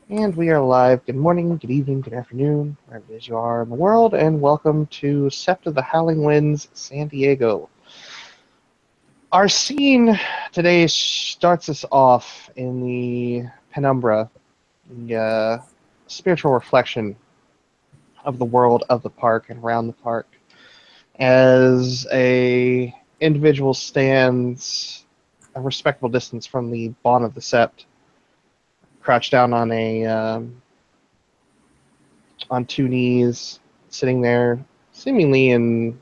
And we are live. Good morning, good evening, good afternoon, wherever it is you are in the world, and welcome to Sept of the Howling Winds, San Diego. Our scene today starts us off in the penumbra, the spiritual reflection of the world of the park and around the park, as a individual stands a respectable distance from the Bon of the Sept, crouched down on two knees, sitting there, seemingly in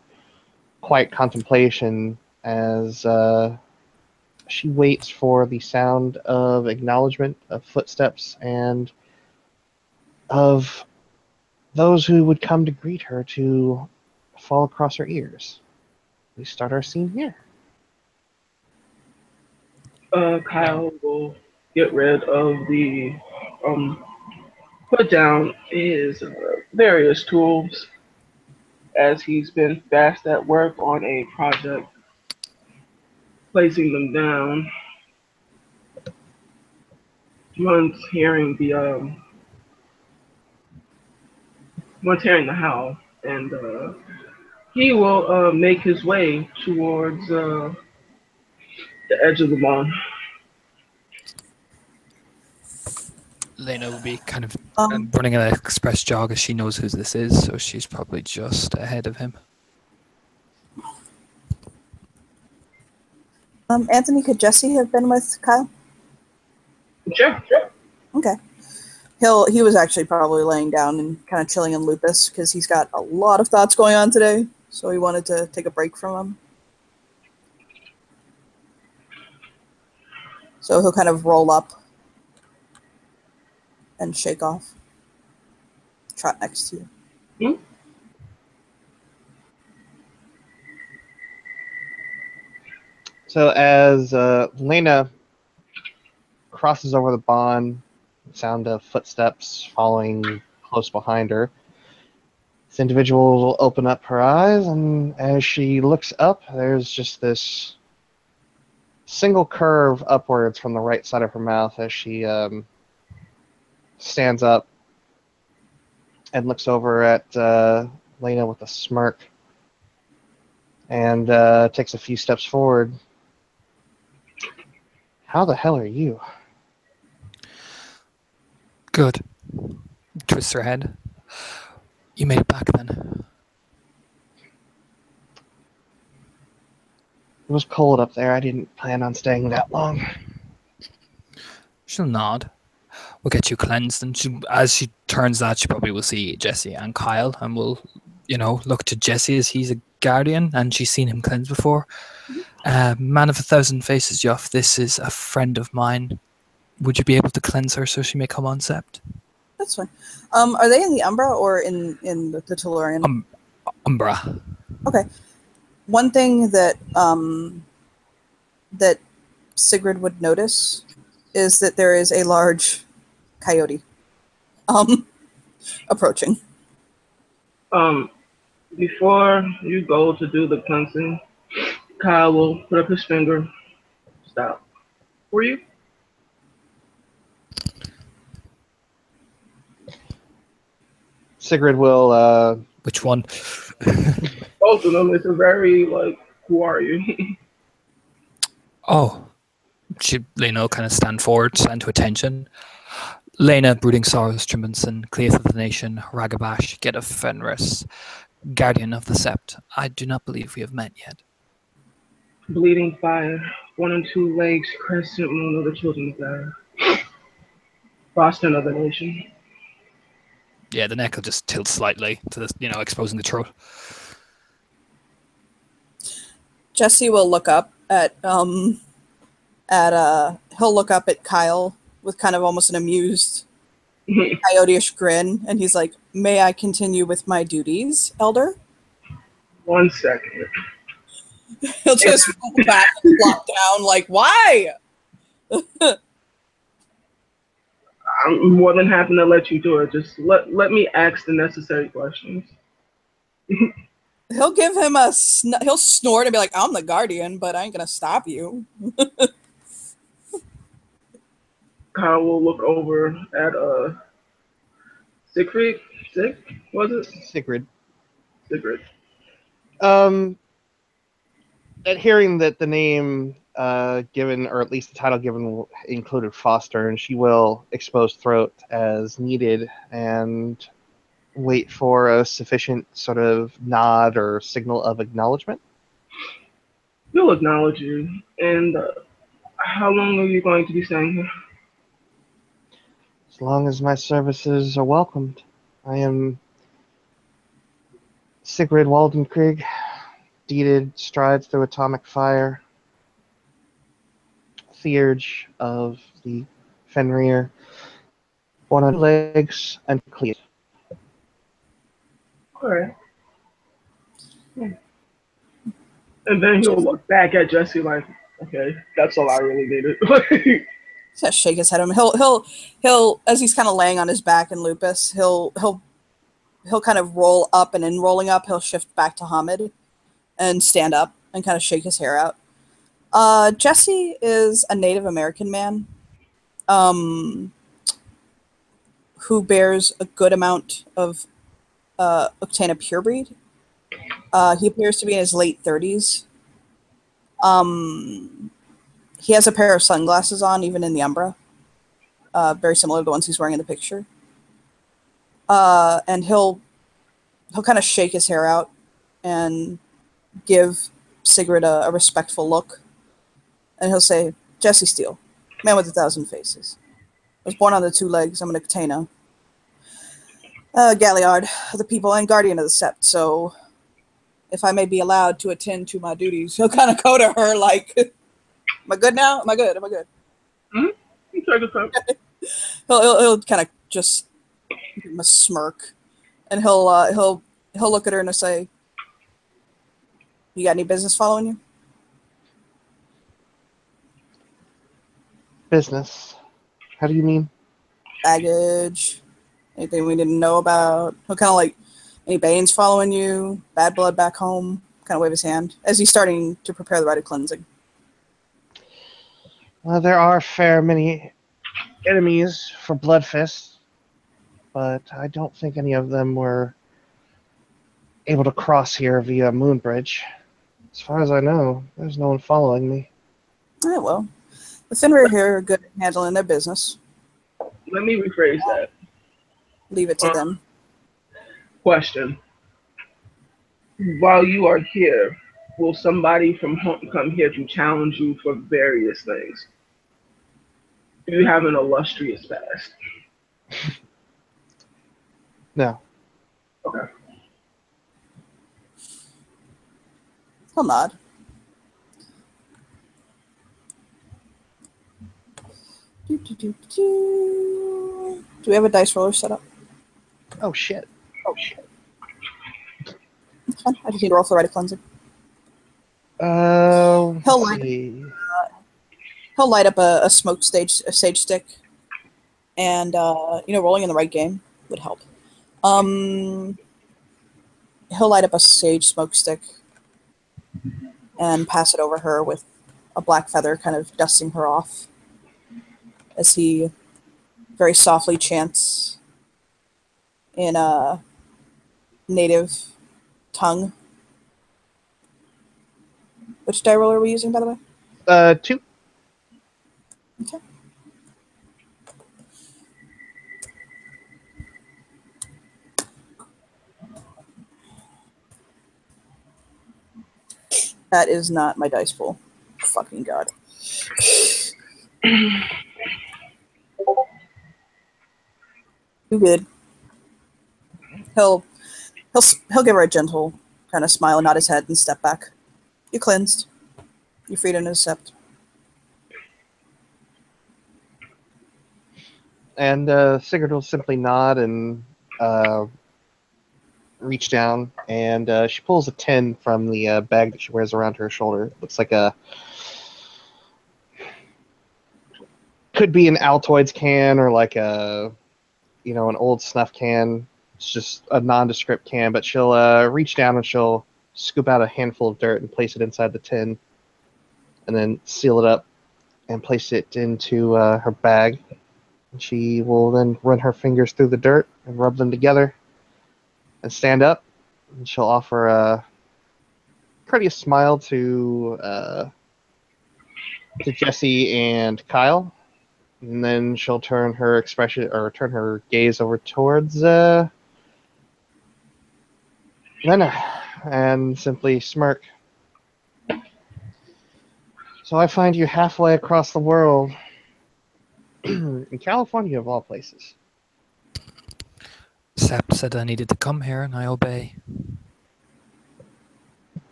quiet contemplation, as she waits for the sound of acknowledgement, of footsteps, and of those who would come to greet her to fall across her ears. We start our scene here. Kyle will get rid of put down his various tools as he's been fast at work on a project, placing them down. Once hearing the howl, and he will make his way towards the edge of the lawn. Lena will be kind of Um, running an express jog as she knows who this is, so she's probably just ahead of him. Anthony, could Jesse have been with Kyle? Sure. Okay. He was actually probably laying down and kind of chilling in lupus because he's got a lot of thoughts going on today, so he wanted to take a break from them. So he'll kind of roll up and shake off. Trot next to you. Hmm? So as Lena crosses over the Bon, sound of footsteps following close behind her, this individual will open up her eyes, and as she looks up, there's just this single curve upwards from the right side of her mouth as she stands up and looks over at Lena with a smirk and takes a few steps forward. How the hell are you? Good. Twists her head. You made it back then. It was cold up there. I didn't plan on staying that long. She'll nod. We'll get you cleansed, and as she turns that, she probably will see Jesse and Kyle, and will, look to Jesse as he's a guardian, and she's seen him cleanse before. Man of 1,000 faces, Yoff. This is a friend of mine. Would you be able to cleanse her so she may come on Sept? That's fine. Are they in the Umbra or in the Tellurian? Umbra. Okay. One thing that that Sigrid would notice is that there is a large coyote approaching. Before you go to do the cleansing, Kyle will put up his finger. Stop. For you? Sigrid will Which one? Both of them. It's a very who are you? Oh. Lena will kind of stand forward, stand to attention. Lena, brooding sorrows, Trimbenson, Cleath of the Nation, Ragabash, Get of Fenris, Guardian of the Sept. I do not believe we have met yet. Bleeding fire, 1 and 2 legs, crescent moon of the children of God. Boston of the nation. Yeah, the neck will just tilt slightly to this, exposing the throat. Jesse will look up at he'll look up at Kyle with kind of almost an amused coyote-ish grin, and he's like, "May I continue with my duties, Elder?" 1 second. He'll just fall back and flop down, like, "Why?" I'm more than happy to let you do it. Just let me ask the necessary questions. He'll give him he'll snort and be like, "I'm the guardian, but I ain't gonna stop you." Kyle will look over at Siegfried. Sig, was it? Sigrid. Sigrid. Um, at hearing that the name given, or at least the title given, included Foster, and she will expose throat as needed and wait for a sufficient sort of nod or signal of acknowledgement. He'll acknowledge you. And how long are you going to be staying here? As long as my services are welcomed. I am Sigrid Waldenkrieg, deeded strides through atomic fire, Theurge of the Fenrir, one on legs and cleat. Alright. And then he'll look back at Jesse like, okay, that's all I really needed. He's gonna shake his head at him. He'll as he's kind of laying on his back in lupus, he'll kind of roll up, and in rolling up, he'll shift back to Hamid and stand up and kind of shake his hair out. Jesse is a Native American man who bears a good amount of Octana purebreed. He appears to be in his late 30s. He has a pair of sunglasses on, even in the Umbra. Very similar to the ones he's wearing in the picture. And he'll kind of shake his hair out and give Sigrid a respectful look. And he'll say, Jesse Steele, man with 1,000 faces. I was born on the 2 legs. I'm an Octana. Galliard of the people and guardian of the Sept. So if I may be allowed to attend to my duties, he'll kind of go to her like, am I good now? Am I good? Mm-hmm. He'll kind of just give him a smirk, and he'll look at her and say, "You got any business following you?" Business? How do you mean? Baggage? Anything we didn't know about? He'll kind of like, any Banes following you? Bad blood back home? Kind of wave his hand as he's starting to prepare the rite of cleansing. Well, there are fair many enemies for Bloodfist, but I don't think any of them were able to cross here via Moonbridge. As far as I know, there's no one following me. Yeah, well, the Fenrir here are good at handling their business. Let me rephrase that. Leave it to them. Question. While you are here, will somebody from home come here to challenge you for various things? Do you have an illustrious past? No. Okay. He'll nod. Do we have a dice roller set up? Oh, shit. That's fine. I just need to roll for the rite of cleansing. He'll light up a sage stick, and rolling in the right game would help. He'll light up a sage smoke stick and pass it over her with a black feather, kind of dusting her off as he very softly chants in a native tongue. Which die roll are we using, by the way? 2. Okay. That is not my dice pool. Fucking god. You good? He'll give her a gentle kind of smile, nod his head, and step back. You cleansed. You freed into Sept. And Sigurd will simply nod and reach down, and she pulls a tin from the bag that she wears around her shoulder. It looks like could be an Altoids can or like an old snuff can. It's just a nondescript can, but she'll reach down and she'll scoop out a handful of dirt and place it inside the tin, and then seal it up and place it into her bag. She will then run her fingers through the dirt and rub them together and stand up. And she'll offer a courteous smile to Jesse and Kyle. And then she'll turn her turn her gaze over towards Lena and simply smirk. So I find you halfway across the world, in California of all places. Sept said I needed to come here, and I obey.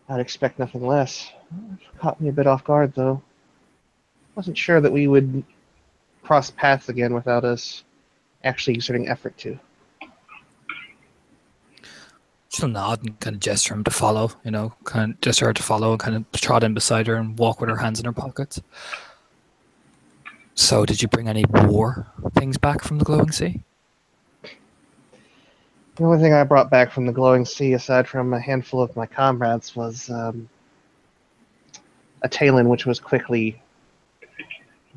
I'd expect nothing less. Caught me a bit off guard, though. Wasn't sure that we would cross paths again without us actually exerting effort to. She'll nod and kind of gesture him to follow, kind of gesture her to follow and kind of trot in beside her and walk with her hands in her pockets. So, did you bring any war things back from the glowing sea? The only thing I brought back from the glowing sea, aside from a handful of my comrades, was a talon which was quickly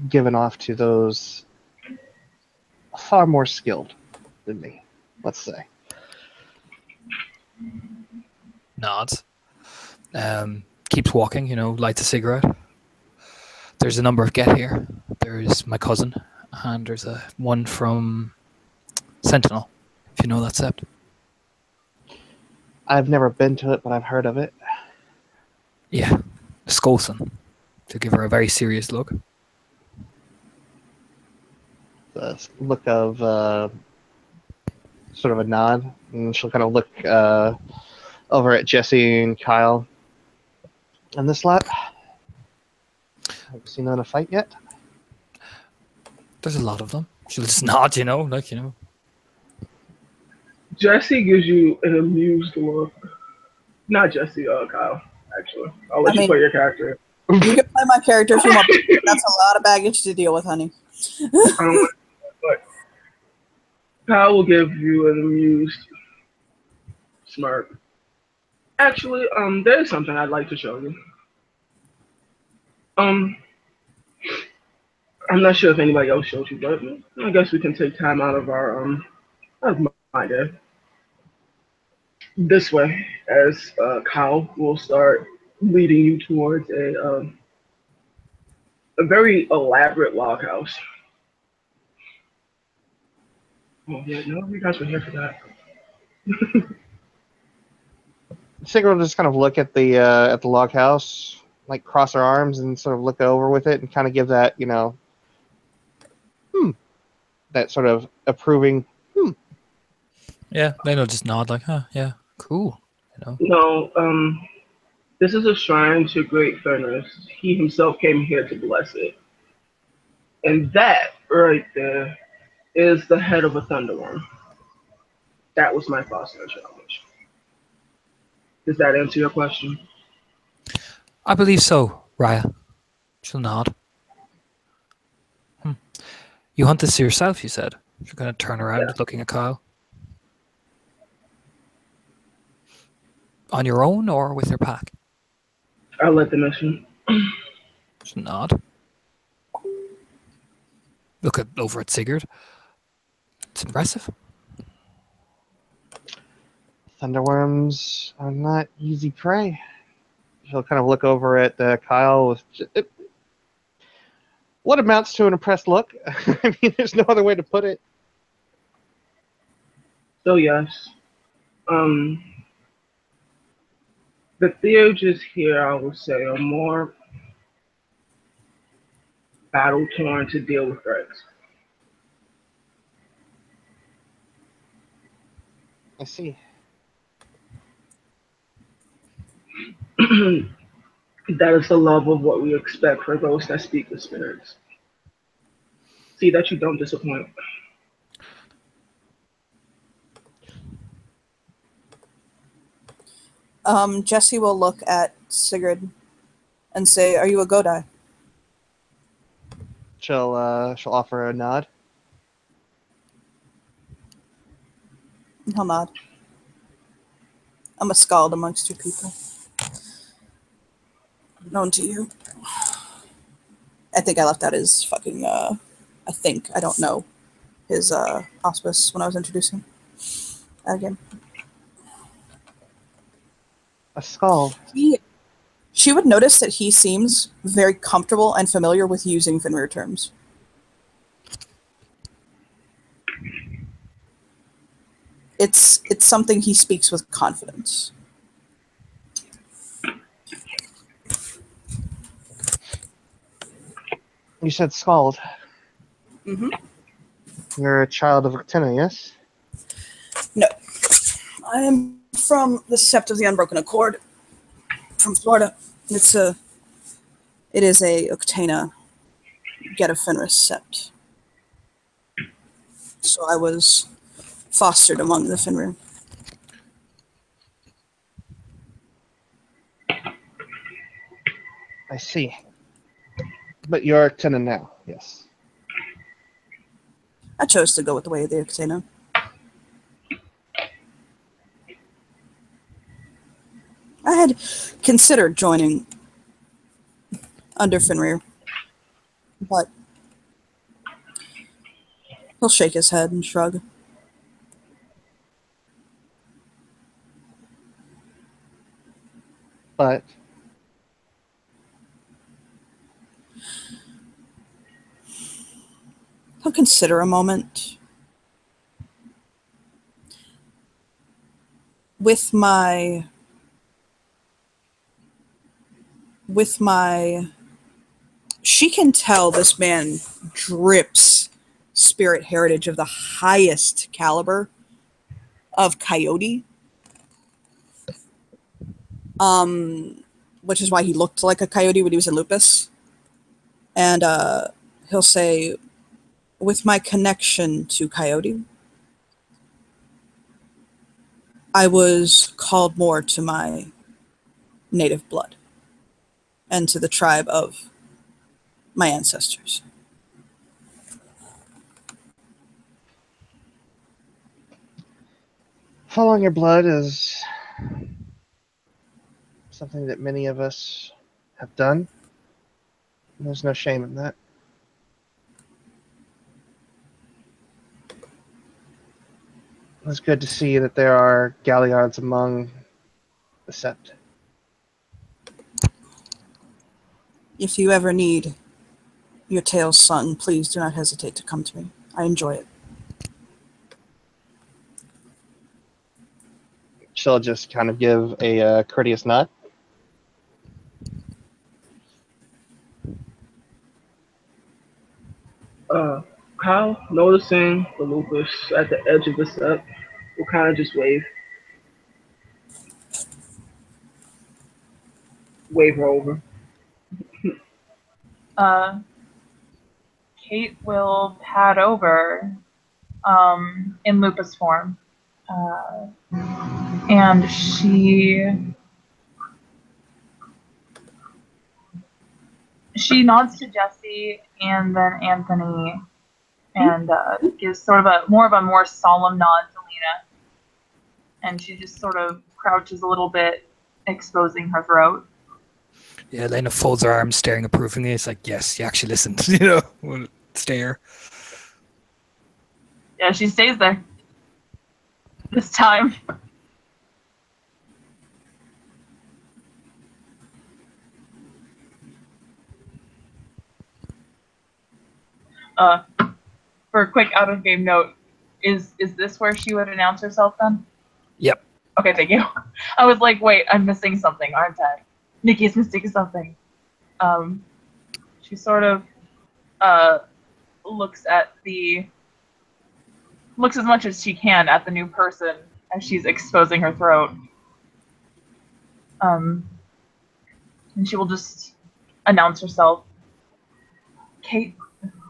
given off to those far more skilled than me, let's say. Nods. Keeps walking, lights a cigarette. There's a number of get here. There's my cousin, and there's one from Sentinel, if you know that Sept. I've never been to it, but I've heard of it. Yeah, Skolson, to give her a very serious look. The look of sort of a nod, and she'll kind of look over at Jesse and Kyle. And this lot, have you seen them in a fight yet? There's a lot of them. She'll just nod, Jesse gives you an amused look. Not Jesse, Kyle, actually. I'll let you play your character. You can play my character if you want. That's a lot of baggage to deal with, honey. But Kyle will give you an amused smirk. Actually, there's something I'd like to show you. I'm not sure if anybody else showed you, but I guess we can take time out of our out of my day. This way, as Kyle will start leading you towards a very elaborate log house. Oh yeah, no, you guys were here for that. Sigrid will just kind of look at the log house, like cross her arms and sort of look over with it and kind of give that, that sort of approving, Yeah, then he'll just nod like, huh, yeah, cool. No, this is a shrine to Great Furnace. He himself came here to bless it. And that right there is the head of a thunderworm. That was my Foster challenge. Does that answer your question? I believe so, Raya. She'll nod. You hunt this yourself, you said. You're going to turn around looking at Kyle. On your own or with your pack? I'll let the mission. She'll nod. Look over at Sigurd. It's impressive. Thunderworms are not easy prey. She'll kind of look over at Kyle with what amounts to an impressed look. I mean, there's no other way to put it. So yes, the Theurges here, I would say, are more battle-torn to deal with threats. I see. That is the level of what we expect for those that speak with spirits. See that you don't disappoint. Jesse will look at Sigurd and say, "Are you a Godi?" She'll offer a nod. He'll nod. I'm a skald amongst you people. Known to you. I think I left out his fucking I think. I don't know his auspice when I was introducing him. Again. A skull. She would notice that he seems very comfortable and familiar with using Fenrir terms. It's something he speaks with confidence. You said Skald. Mm-hmm. You're a child of Octina, yes? No. I am from the Sept of the Unbroken Accord, from Florida. It is a Octana get a Fenris Sept. So I was fostered among the Fenrir. I see. But you're Octina now, yes. I chose to go with the way of the Octana. I had considered joining under Fenrir, but he'll shake his head and shrug. But He'll consider a moment. With my she can tell this man drips spirit heritage of the highest caliber of coyote. Which is why he looked like a coyote when he was in Lupus. And he'll say, with my connection to coyote, I was called more to my native blood and to the tribe of my ancestors. following your blood is something that many of us have done. There's no shame in that. It's good to see that there are galliards among the Sept. If you ever need your tales sung, please do not hesitate to come to me. I enjoy it. She'll just kind of give a courteous nod. Kyle, noticing the lupus at the edge of the step, will kind of just wave her over. Kate will pad over in lupus form. And she nods to Jesse and then Anthony and gives sort of a more solemn nod to Lena. And she just sort of crouches a little bit, exposing her throat. Yeah, Lena folds her arms, staring approvingly. It's like, yes, you actually listened. Stare. Yeah, she stays there. This time. For a quick out-of-game note, is this where she would announce herself then? Yep. Okay, thank you. I was like, wait, I'm missing something, aren't I? Nikki's missing something. She sort of looks as much as she can at the new person as she's exposing her throat. And she will just announce herself. Kate,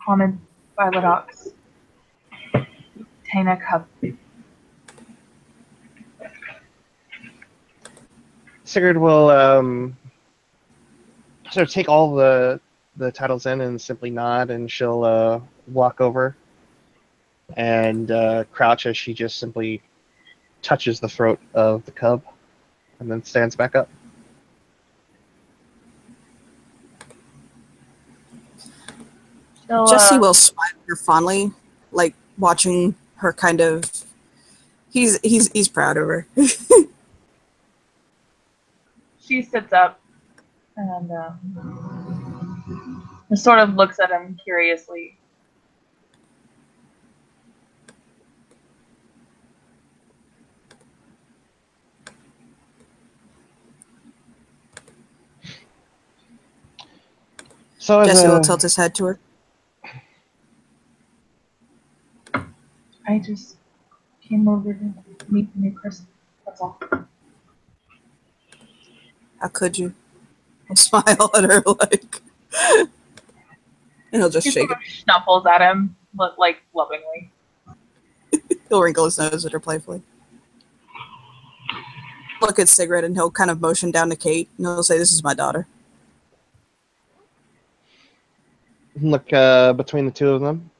Haunted Violet Ox. Tana Cup. Sigurd will sort of take all the titles in and simply nod, and she'll walk over and crouch as she just simply touches the throat of the cub and then stands back up. Jesse will smile at her fondly, like watching her kind of. He's proud of her. She sits up and sort of looks at him curiously. So Jesse will tilt his head to her. I just came over to meet the new person. That's all. How could you? He'll smile at her like, and he'll just She shake sort it. of snuffles at him, like lovingly. He'll wrinkle his nose at her playfully. Look at Sigrid, and he'll kind of motion down to Kate, and he'll say, "This is my daughter." look between the two of them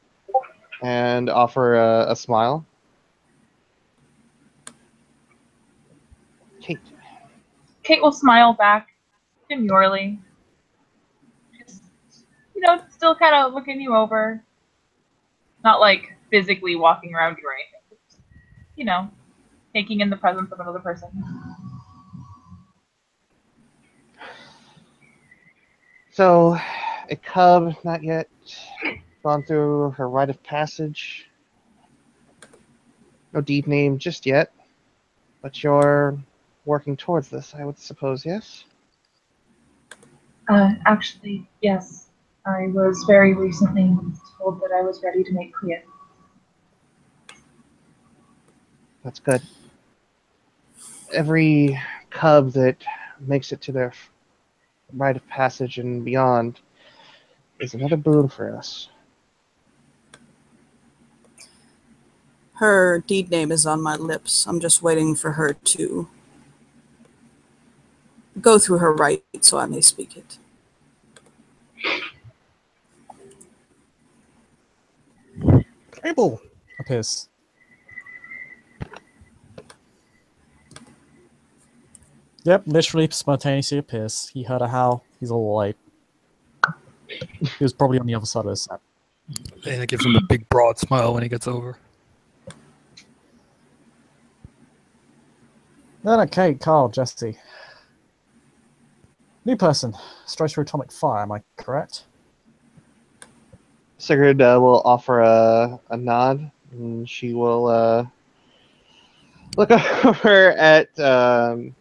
and offer a smile. Kate. Kate will smile back demurely. Just, still kind of looking you over. Not like physically walking around you or anything. Just, taking in the presence of another person. So, a cub, not yet gone through her rite of passage. No deed name just yet, but you're working towards this, I would suppose, yes? Actually, yes. I was very recently told that I was ready to make clear. That's good. Every cub that makes it to their rite of passage and beyond is another boon for us. Her deed name is on my lips. I'm just waiting for her to go through her rite so I may speak it. Abel appears. Yep, literally spontaneously appears. He heard a howl. He's all like, he was probably on the other side of the set. Lena gives him a big broad smile when he gets over. Then okay, Carl, Jesse. New person. Strikes through atomic fire, am I correct? Sigurd will offer a nod, and she will look over at the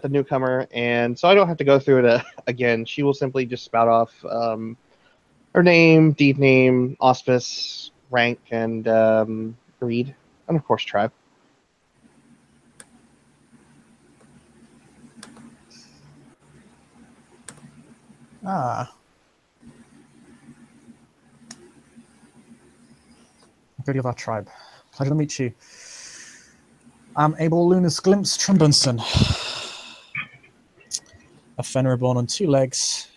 newcomer, and so I don't have to go through it again. She will simply just spout off her name, deed name, auspice, rank, and breed, and of course tribe. Ah. Good of our tribe. Pleasure to meet you. I'm Abel Lunas Glimpse Trumbunson. A Fenrir born on 2 legs.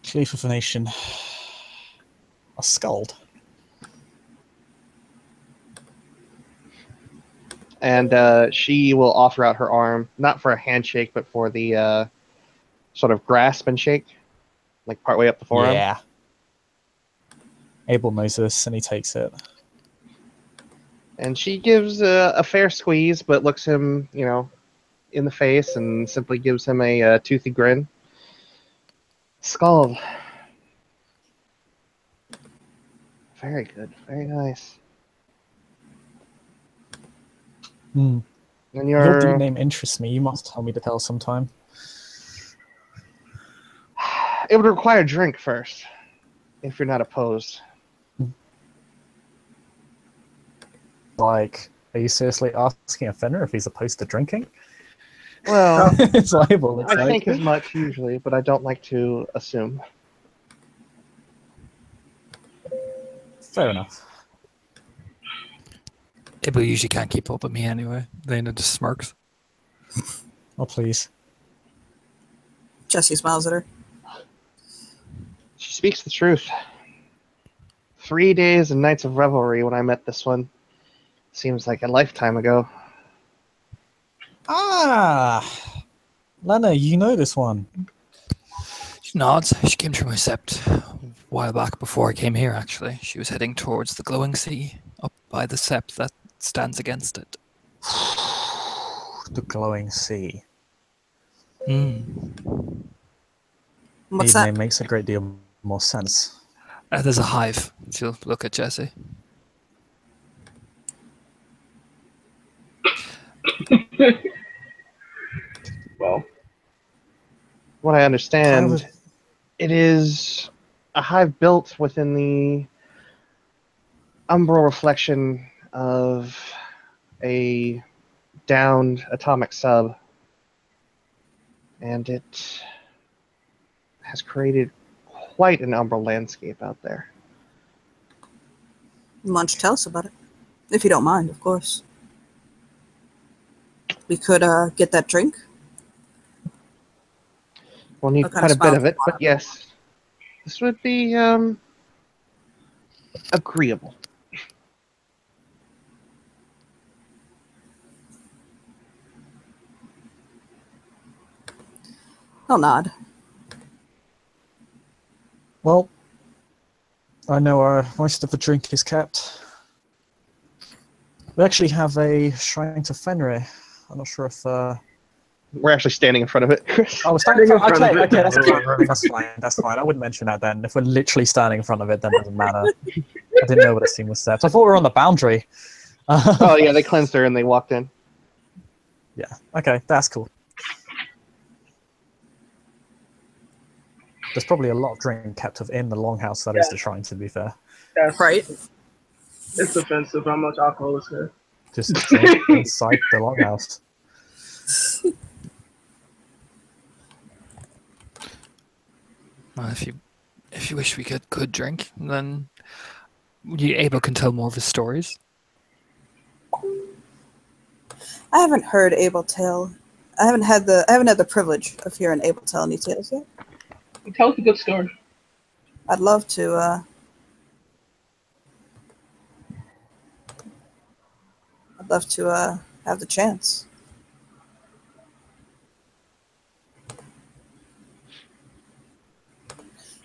Chief of a nation. A skald. And she will offer out her arm, not for a handshake, but for the sort of grasp and shake, like partway up the forearm. Yeah. Abel knows this, and he takes it. And she gives a fair squeeze, but looks him, in the face and simply gives him a toothy grin. Skald. Very good. Very nice. Hmm. And Your deed name interests me. You must tell me to tell sometime. It would require a drink first, if you're not opposed. Like, are you seriously asking a Fenrir if he's opposed to drinking? Well, It's liable. I think as much usually, but I don't like to assume. Fair enough. Abel usually can't keep up with me anyway. Lena just smirks. Oh, please. Jesse smiles at her. She speaks the truth. 3 days and nights of revelry when I met this one. Seems like a lifetime ago. Ah! Lena, you know this one. She nods. She came through my sept a while back before I came here, actually. She was heading towards the glowing sea up by the sept that stands against it. The glowing sea. What's Even that? it makes a great deal more sense. There's a hive. She'll look at Jesse. Well, What I Kind understand, of- it is a hive built within the umbral reflection of a downed atomic sub, and it has created quite an umbral landscape out there. Why don't you tell us about it? If you don't mind, of course. We could get that drink. We'll need I'll kinda quite a bit smile of it, to but yes, this would be agreeable. I'll nod. Well, I know where most of the drink is kept. We actually have a shrine to Fenrir. I'm not sure if... We're actually standing in front of it, Chris. Oh, we're standing in front of it. of Okay, it. that's fine. That's fine. That's fine. I wouldn't mention that then. If we're literally standing in front of it, then it doesn't matter. I didn't know what a scene was set. I thought we were on the boundary. Oh yeah, they cleansed her and they walked in. Yeah. Okay, that's cool. There's probably a lot of drink kept in the longhouse that is the shrine, to be fair. that's Right? It's offensive how much alcohol is here. Just drink inside the longhouse. Well, if you wish we could drink, then Abel can tell more of his stories. I haven't heard Abel tell. I haven't had the privilege of hearing Abel tell any tales yet. Tell us a good story. I'd love to. I'd love to have the chance.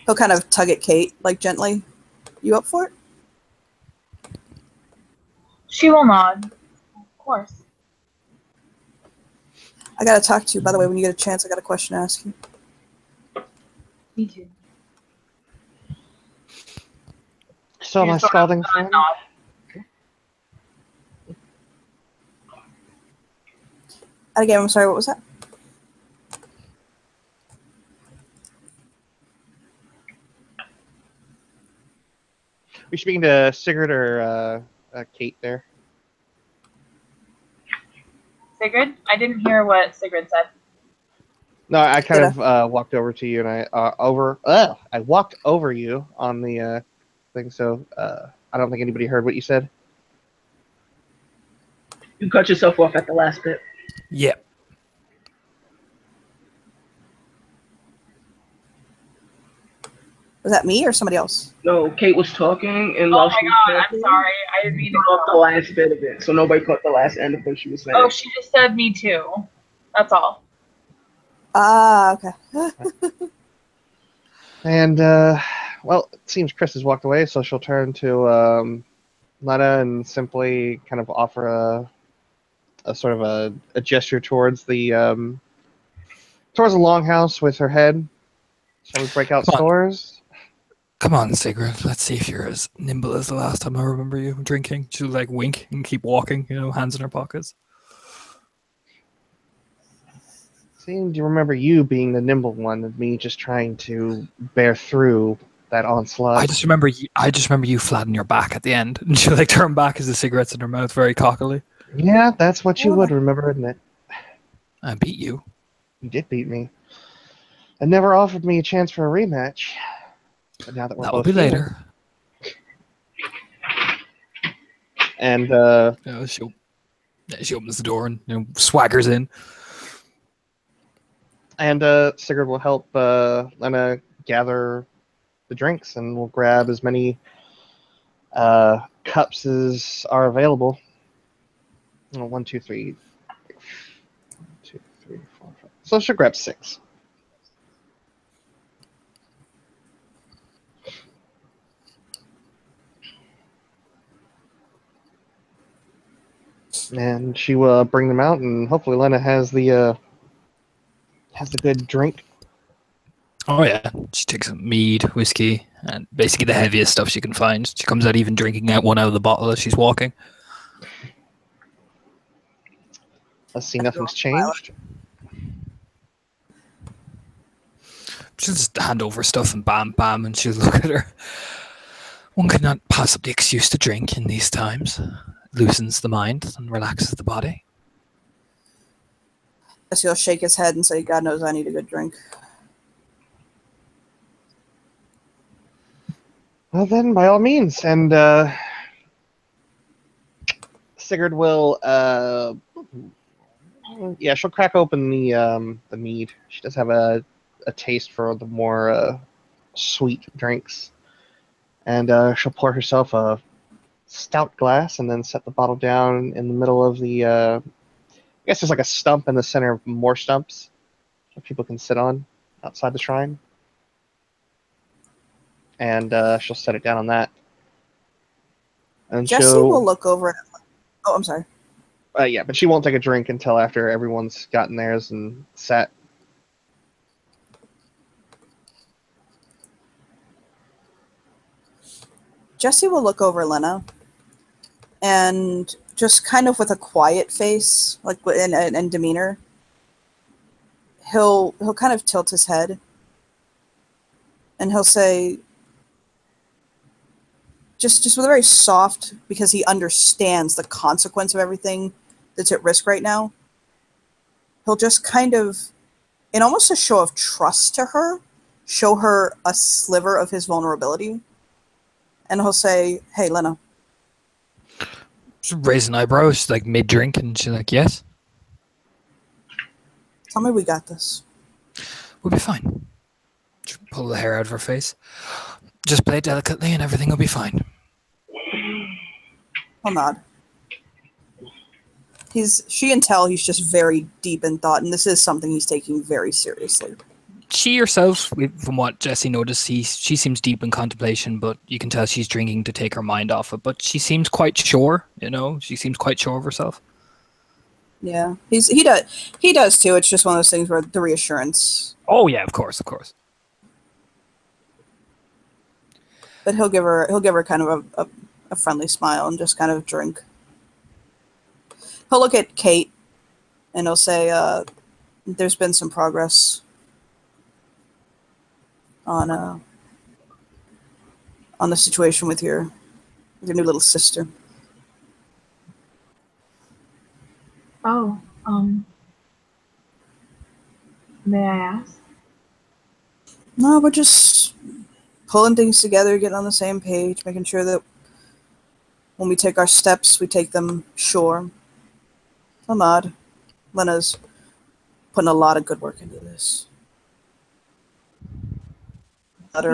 He'll kind of tug at Kate, like gently. You up for it? She will nod. Of course. I gotta talk to you, by the way, when you get a chance. I got a question to ask you. Me too. So my She's sort of scalding gonna friend. nod. And again, I'm sorry, what was that? We speaking to Sigurd or Kate there? Sigrid? I didn't hear what Sigrid said. No, I kind Did of walked over to you and I walked over you on the thing. So I don't think anybody heard what you said. You cut yourself off at the last bit. Yep. Was that me or somebody else? No, Kate was talking, and Oh while my she was god, I'm talking, sorry. I didn't you mean cut to. off the last bit of it, so nobody caught the last end of what she was saying. Oh, she just said me too. That's all. Ah, okay. And well, it seems Chris has walked away, so she'll turn to Lena and simply kind of offer a sort of a gesture towards the longhouse with her head. Shall we break out Come on. stores? Come on, Sigrid. Let's see if you're as nimble as the last time I remember you drinking. She'll like wink and keep walking, hands in her pockets. Seem to remember you being the nimble one and me just trying to bear through that onslaught. I just remember you flat on your back at the end, and she like turned back as the cigarette's in her mouth, very cockily. Yeah, that's what you would remember, isn't it? I beat you. You did beat me. And never offered me a chance for a rematch. But now that we're That will both be here, later. and She opens the door and swaggers in. and Sigurd will help Lena gather the drinks, and we'll grab as many cups as are available. 1, 2, 3. 1, 2, 3, 4, 5. So she'll grab 6. And she will bring them out, and hopefully Lena has the good drink. Oh yeah, she takes some mead, whiskey, and basically the heaviest stuff she can find. She comes out even drinking one out of the bottle as she's walking. Let's see, nothing's changed. She'll just hand over stuff and bam, bam, and she'll look at her. One could not possibly excuse to drink in these times. It loosens the mind and relaxes the body. He'll shake his head and say, God knows I need a good drink. Well then, by all means. And Sigurd will she'll crack open the mead. She does have a taste for the more sweet drinks. And she'll pour herself a stout glass and then set the bottle down in the middle of the I guess there's like a stump in the center of more stumps that people can sit on outside the shrine. And she'll set it down on that. And Jesse will look over at... Oh, I'm sorry. Yeah, but she won't take a drink until after everyone's gotten theirs and sat. Jesse will look over Lena and just kind of with a quiet face, like and demeanor, he'll kind of tilt his head and he'll say, just with a very soft, because he understands the consequence of everything that's at risk right now, he'll just kind of, in almost a show of trust to her, show her a sliver of his vulnerability. And he'll say, hey, Lena. She's raising eyebrows. She's like mid-drink, and she's like, yes? Tell me we got this. We'll be fine. She'll pull the hair out of her face. Just play it delicately, and everything will be fine. He'll nod. She can tell he's just very deep in thought, and this is something he's taking very seriously. She herself, from what Jesse noticed, she seems deep in contemplation, but you can tell she's drinking to take her mind off it. But she seems quite sure, she seems quite sure of herself. Yeah, he does too. It's just one of those things where the reassurance. Oh yeah, of course. But he'll give her kind of a friendly smile and just kind of drink. He'll look at Kate and he'll say, there's been some progress on the situation with your new little sister. Oh, may I ask? No, we're just pulling things together, getting on the same page, making sure that when we take our steps, we take them sure. Ahmad, Lena's putting a lot of good work into this. I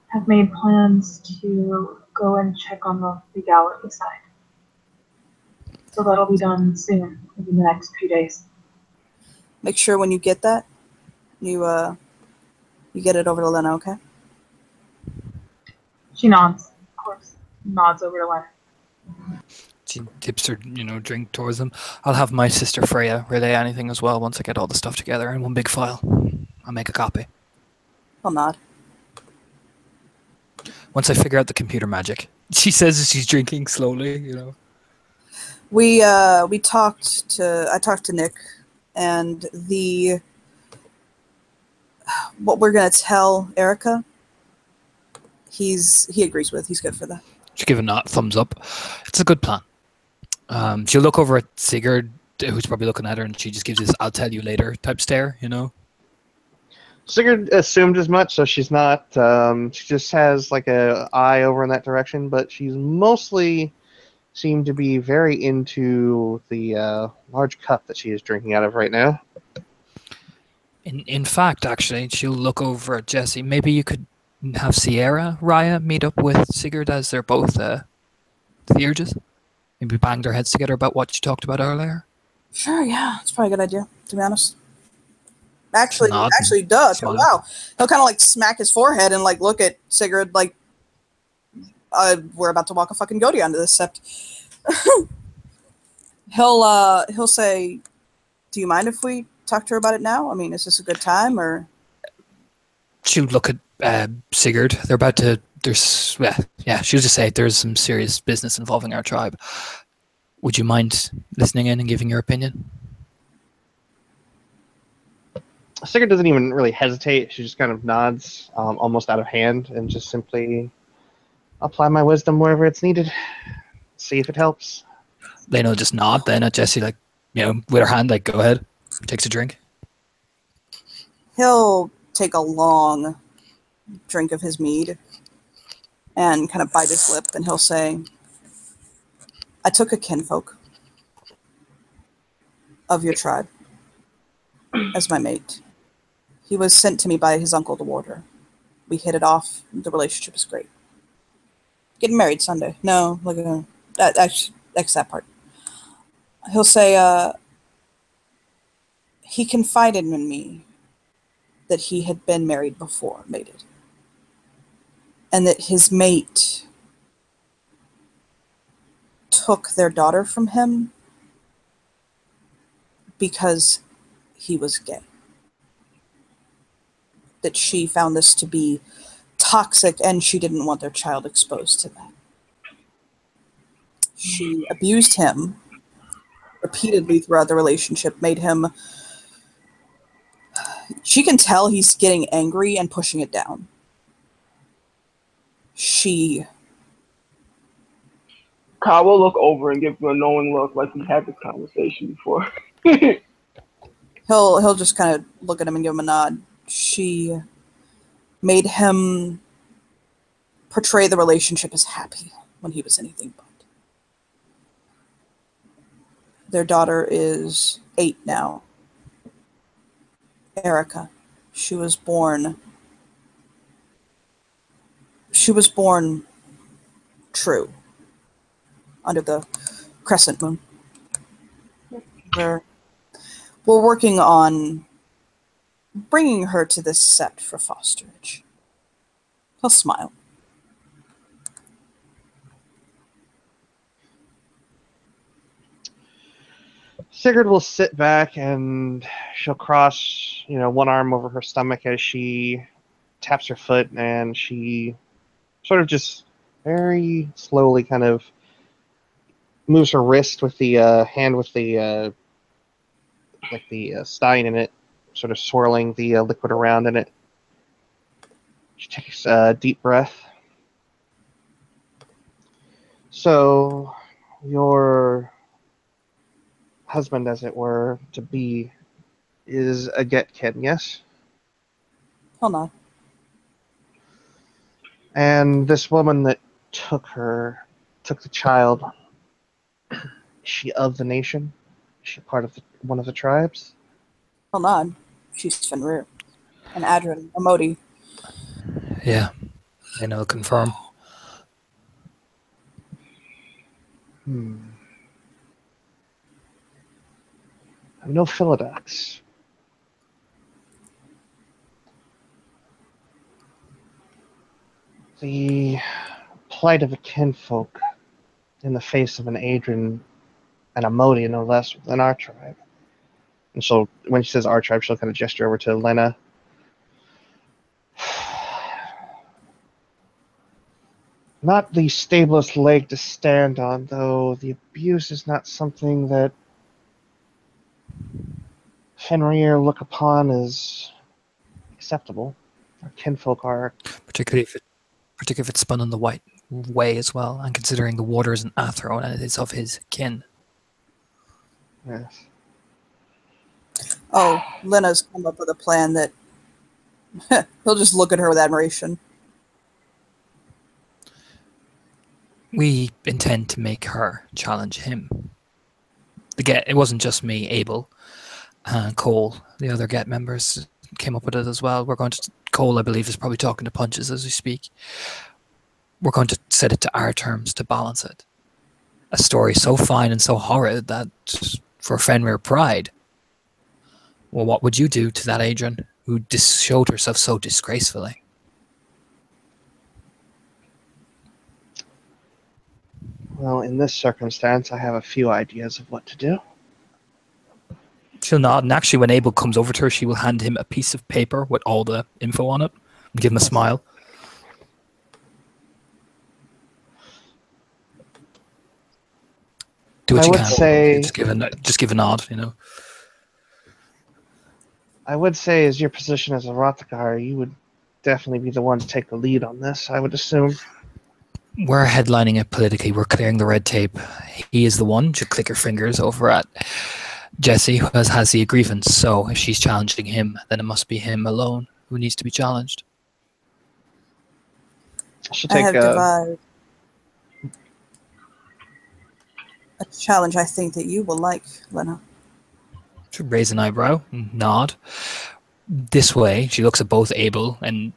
have made plans to go and check on the gallery side. So that'll be done soon, maybe in the next few days. Make sure when you get that, you get it over to Lena, okay? She nods, of course. Nods over to Lena. She tips her, drink towards them. I'll have my sister Freya relay anything as well once I get all the stuff together in one big file. I'll make a copy. I'll nod. Once I figure out the computer magic. She says as she's drinking slowly, I talked to Nick, and what we're gonna tell Erica, he agrees with. He's good for that. She'll give a thumbs up. It's a good plan. She'll look over at Sigurd, who's probably looking at her, and she just gives this "I'll tell you later" type stare, Sigurd assumed as much, so she's not. She just has like a eye over in that direction, but she's mostly seemed to be very into the large cup that she is drinking out of right now. In fact, actually, she'll look over at Jesse. Maybe you could have Sierra, Raya meet up with Sigurd as they're both Theurges. Maybe bang their heads together about what you talked about earlier. Sure, yeah, it's probably a good idea, to be honest. Actually, does. Smile. Wow. He'll kind of like smack his forehead and like look at Sigurd like, we're about to walk a fucking Godi onto this Sept. He'll say, "Do you mind if we talk to her about it now? I mean, is this a good time or?" She'll look at Sigurd. They're about to. There's she'll just say there's some serious business involving our tribe. Would you mind listening in and giving your opinion? Sigurd doesn't even really hesitate. She just kind of nods, almost out of hand, and just simply apply my wisdom wherever it's needed. See if it helps. Lena just nod then at Jesse, like, with her hand, like, go ahead. Takes a drink. He'll take a long drink of his mead and kind of bite his lip, and he'll say, "I took a kinfolk of your tribe as my mate. He was sent to me by his uncle, the warder. We hit it off. The relationship is great. Getting married Sunday. No, look at him. Actually, that part." He'll say, he confided in me that he had been married before, mated, and that his mate took their daughter from him because he was gay. That she found this to be toxic and she didn't want their child exposed to that. She abused him repeatedly throughout the relationship, made him... She can tell he's getting angry and pushing it down. Kyle will look over and give you a knowing look like we had this conversation before. He'll just kind of look at him and give him a nod. She made him portray the relationship as happy when he was anything but. Their daughter is 8 now. Erica. She was born true under the crescent moon. We're working on bringing her to this Sept for fosterage. He'll smile. Sigurd will sit back and she'll cross, one arm over her stomach as she taps her foot, and she sort of just very slowly kind of moves her wrist with the hand with the stein in it, sort of swirling the liquid around in it. She takes a deep breath. So, your husband, as it were, to be, is a Getkin, yes? Hold on. And this woman that took the child, is she of the nation? Is she part of one of the tribes? Hold on. She's Fenrir. And Adrin. A Modi. Yeah. Confirm. No Philodox. The plight of a kinfolk in the face of an Adrian and a Modi, no less, within our tribe. And so when she says our tribe, she'll kind of gesture over to Lena. Not the stablest leg to stand on, though. The abuse is not something that Fenrir look upon as acceptable. Our kinfolk are... Particularly if it's spun in the white way as well, and considering the water is an Athrone and it is of his kin. Yes. Oh, Lena's come up with a plan that he'll just look at her with admiration. We intend to make her challenge him. It wasn't just me, Abel, and Cole, the other Get members came up with it as well. Cole, I believe, is probably talking to Punches as we speak. We're going to set it to our terms to balance it. A story so fine and so horrid that for Fenrir pride, well, what would you do to that Adrian who showed herself so disgracefully? Well, in this circumstance, I have a few ideas of what to do. She'll nod, and actually, when Abel comes over to her, she will hand him a piece of paper with all the info on it and give him a smile. Do what I you would can. say- Just give a nod, you know. I would say, as your position as a Rothgar, you would definitely be the one to take the lead on this, I would assume. We're headlining it politically. We're clearing the red tape. He is the one to click her fingers over at Jesse, who has the grievance. So if she's challenging him, then it must be him alone who needs to be challenged. She'll I take have devised a challenge I think that you will like, Lena. She raise an eyebrow, nod. This way, she looks at both Abel and,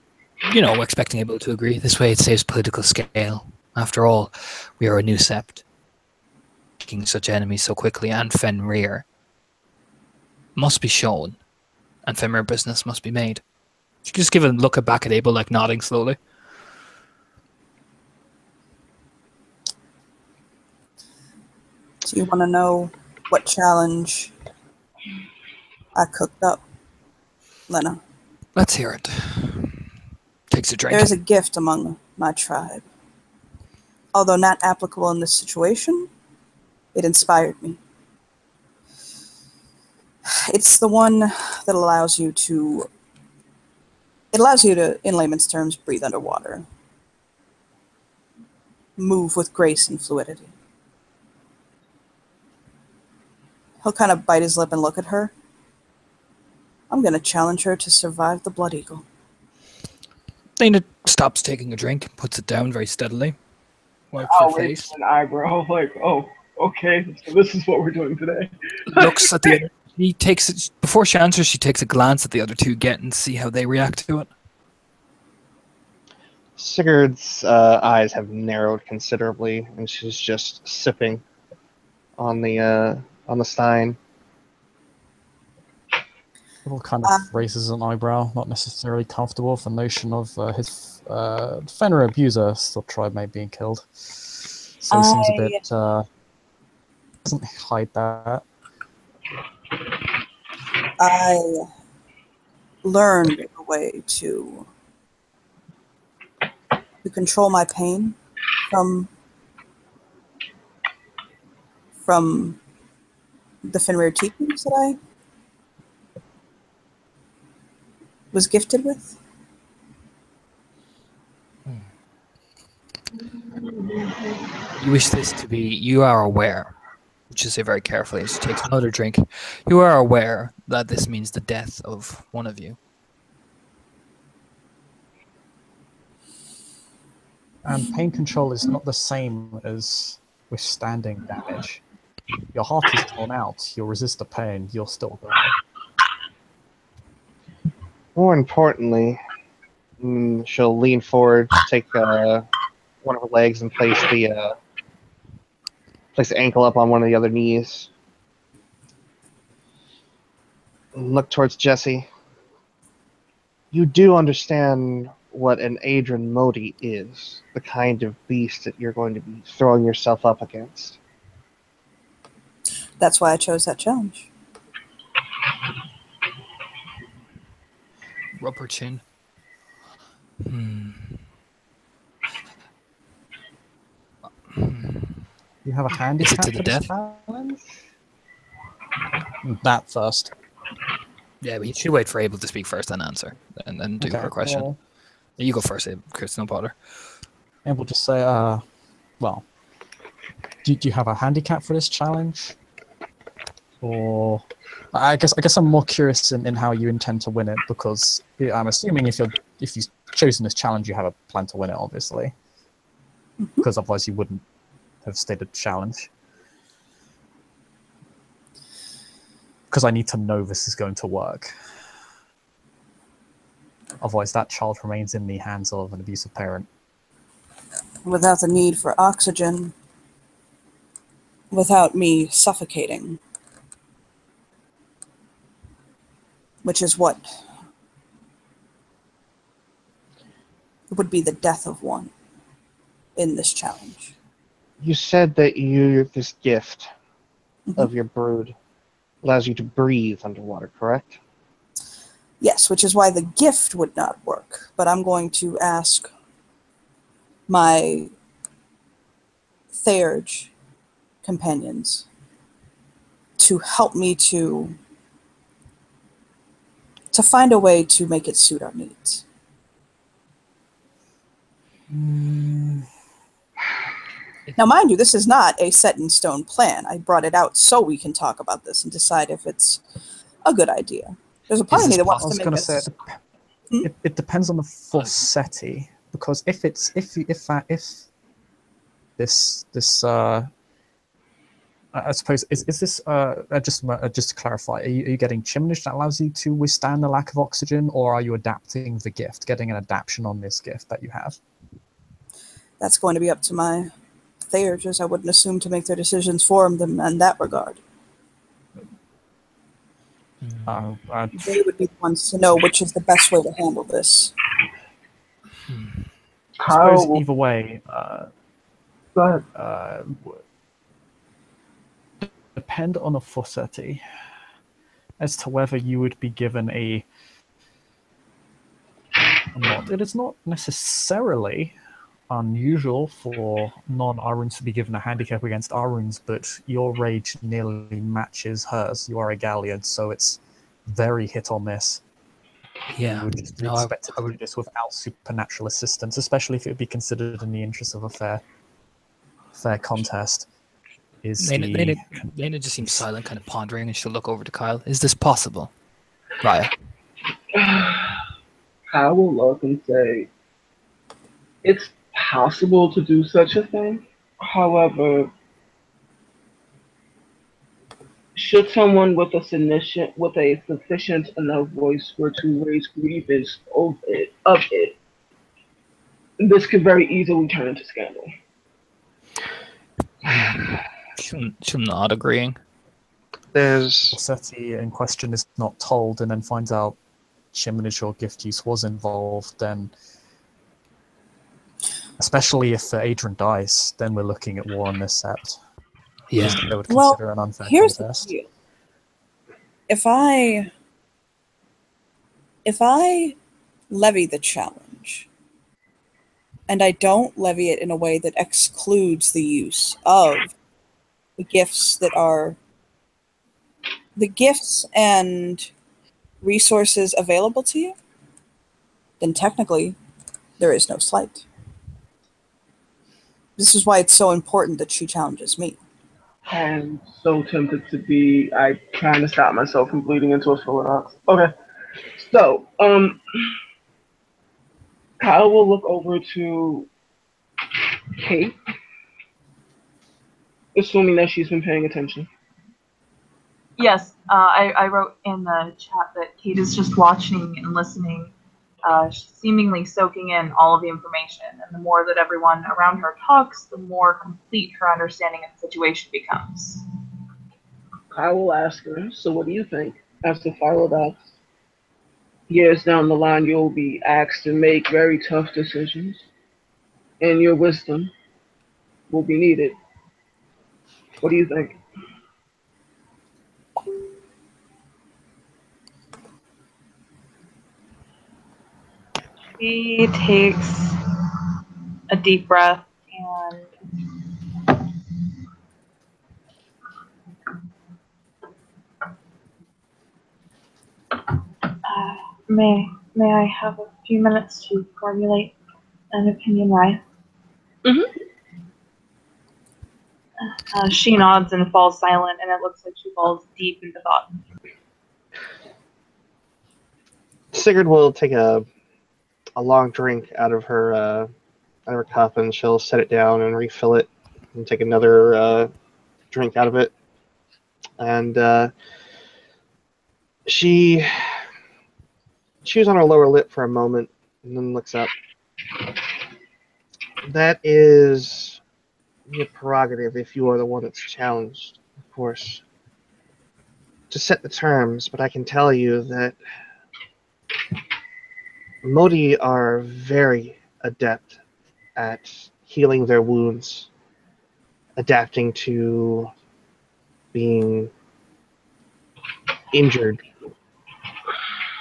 expecting Abel to agree. This way, it saves political scale. After all, we are a new Sept. Making such enemies so quickly, and Fenrir must be shown, and Fenrir business must be made. She can just give a look back at Abel, like nodding slowly. Do you want to know what challenge I cooked up, Lena? Let's hear it. Takes a drink. There is a gift among my tribe. Although not applicable in this situation, it inspired me. It's the one that allows you to, in layman's terms, breathe underwater. Move with grace and fluidity. He'll kind of bite his lip and look at her. I'm going to challenge her to survive the Blood Eagle. Dana stops taking a drink, puts it down very steadily. Wipes her I'll raise face. an eyebrow, like, oh, okay, so this is what we're doing today. Looks at the other. He takes it before she answers. She takes a glance at the other two, and see how they react to it. Sigurd's eyes have narrowed considerably, and she's just sipping on the stein. Little kind of raises an eyebrow, not necessarily comfortable with the notion of his Fenrir abuser still tribe mate being killed. So he seems a bit doesn't hide that. I learned a way to control my pain from the Fenrir teachings that I was gifted with. You wish this to be. You are aware. Which is say very carefully as she takes another drink. You are aware that this means the death of one of you. And pain control is not the same as withstanding damage. Your heart is torn out, you'll resist the pain, you'll still die. More importantly, she'll lean forward, take one of her legs, and place the ankle up on one of the other knees. And look towards Jesse. You do understand what an Adrian Modi is, the kind of beast that you're going to be throwing yourself up against. That's why I chose that challenge. Rub her chin. You have a Is it handicap to the for this death? challenge? That first. Yeah, but you should wait for Abel to speak first and answer, and then do Okay, her question. well, You go first, Chris. No bother. and we'll just say, well, do you have a handicap for this challenge? Or I guess I'm more curious in how you intend to win it, because I'm assuming if you've chosen this challenge, you have a plan to win it, obviously, because otherwise you wouldn't have stated challenge. Because I need to know this is going to work. Otherwise, that child remains in the hands of an abusive parent. Without the need for oxygen, without me suffocating, which is what would be the death of one in this challenge. You said that this gift of your brood allows you to breathe underwater, correct? Yes, which is why the gift would not work. But I'm going to ask my Theurge companions to help me to find a way to make it suit our needs. Now, mind you, this is not a set-in-stone plan. I brought it out so we can talk about this and decide if it's a good idea. There's a part of me that I wants was to going make to say us... it depends on the falsetti, because if this I suppose is this just to clarify, are you getting chimnage that allows you to withstand the lack of oxygen, or are you adapting the gift, getting an adaptation on this gift that you have? That's going to be up to my Theurges. I wouldn't assume to make their decisions for them in that regard. They would be the ones to know which is the best way to handle this. I suppose Kyle, either way, go ahead. depend on a falsetti as to whether you would be given a mod. It is not necessarily unusual for non-Aruns to be given a handicap against Aruns, but your rage nearly matches hers. You are a Galleon, so it's very hit or miss. Yeah. You would just be No, expected to do this without supernatural assistance, especially if it would be considered in the interest of a fair contest. Lena just seems silent, kind of pondering, and she'll look over to Kyle. Is this possible? Raya. Kyle will look and say, it's possible to do such a thing. However, should someone with a sufficient enough voice were to raise grievance of it, this could very easily turn into scandal. She'll nod, agreeing. There's falsetti in question is not told and then finds out chimnage or gift use was involved, then especially if Adrian dies, then we're looking at war on this Sept. Yeah. They would Well, consider an unfair here's contest. the deal. If I levy the challenge, and I don't levy it in a way that excludes the use of the gifts that are the gifts and resources available to you, then technically there is no slight. This is why it's so important that she challenges me. I'm so tempted to be. I'm trying to stop myself from bleeding into a Philodox. Okay. So, Kyle will look over to Kate, assuming that she's been paying attention. Yes, I wrote in the chat that Kate is just watching and listening, seemingly soaking in all of the information. And the more that everyone around her talks, the more complete her understanding of the situation becomes. I will ask her, so what do you think? As the Philodox, years down the line, you'll be asked to make very tough decisions, and your wisdom will be needed. What do you think? She takes a deep breath and may I have a few minutes to formulate an opinion, right? Mm-hmm. She nods and falls silent, and it looks like she falls deep into thought. Sigurd will take a long drink out of her cup, and she'll set it down and refill it, and take another drink out of it, and she chews on her lower lip for a moment, and then looks up. That is your prerogative if you are the one that's challenged, of course, to set the terms, but I can tell you that Modi are very adept at healing their wounds. adapting to being injured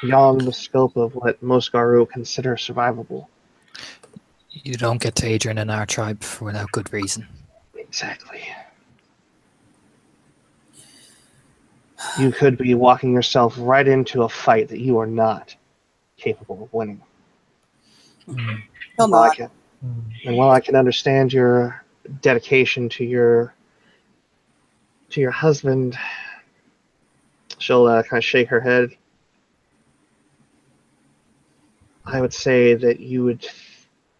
beyond the scope of what most Garu consider survivable. You don't get to Adrian in our tribe without good reason. Exactly. You could be walking yourself right into a fight that you are not capable of winning. He'll not. And while I can understand your dedication to your husband, she'll kind of shake her head. I would say that you would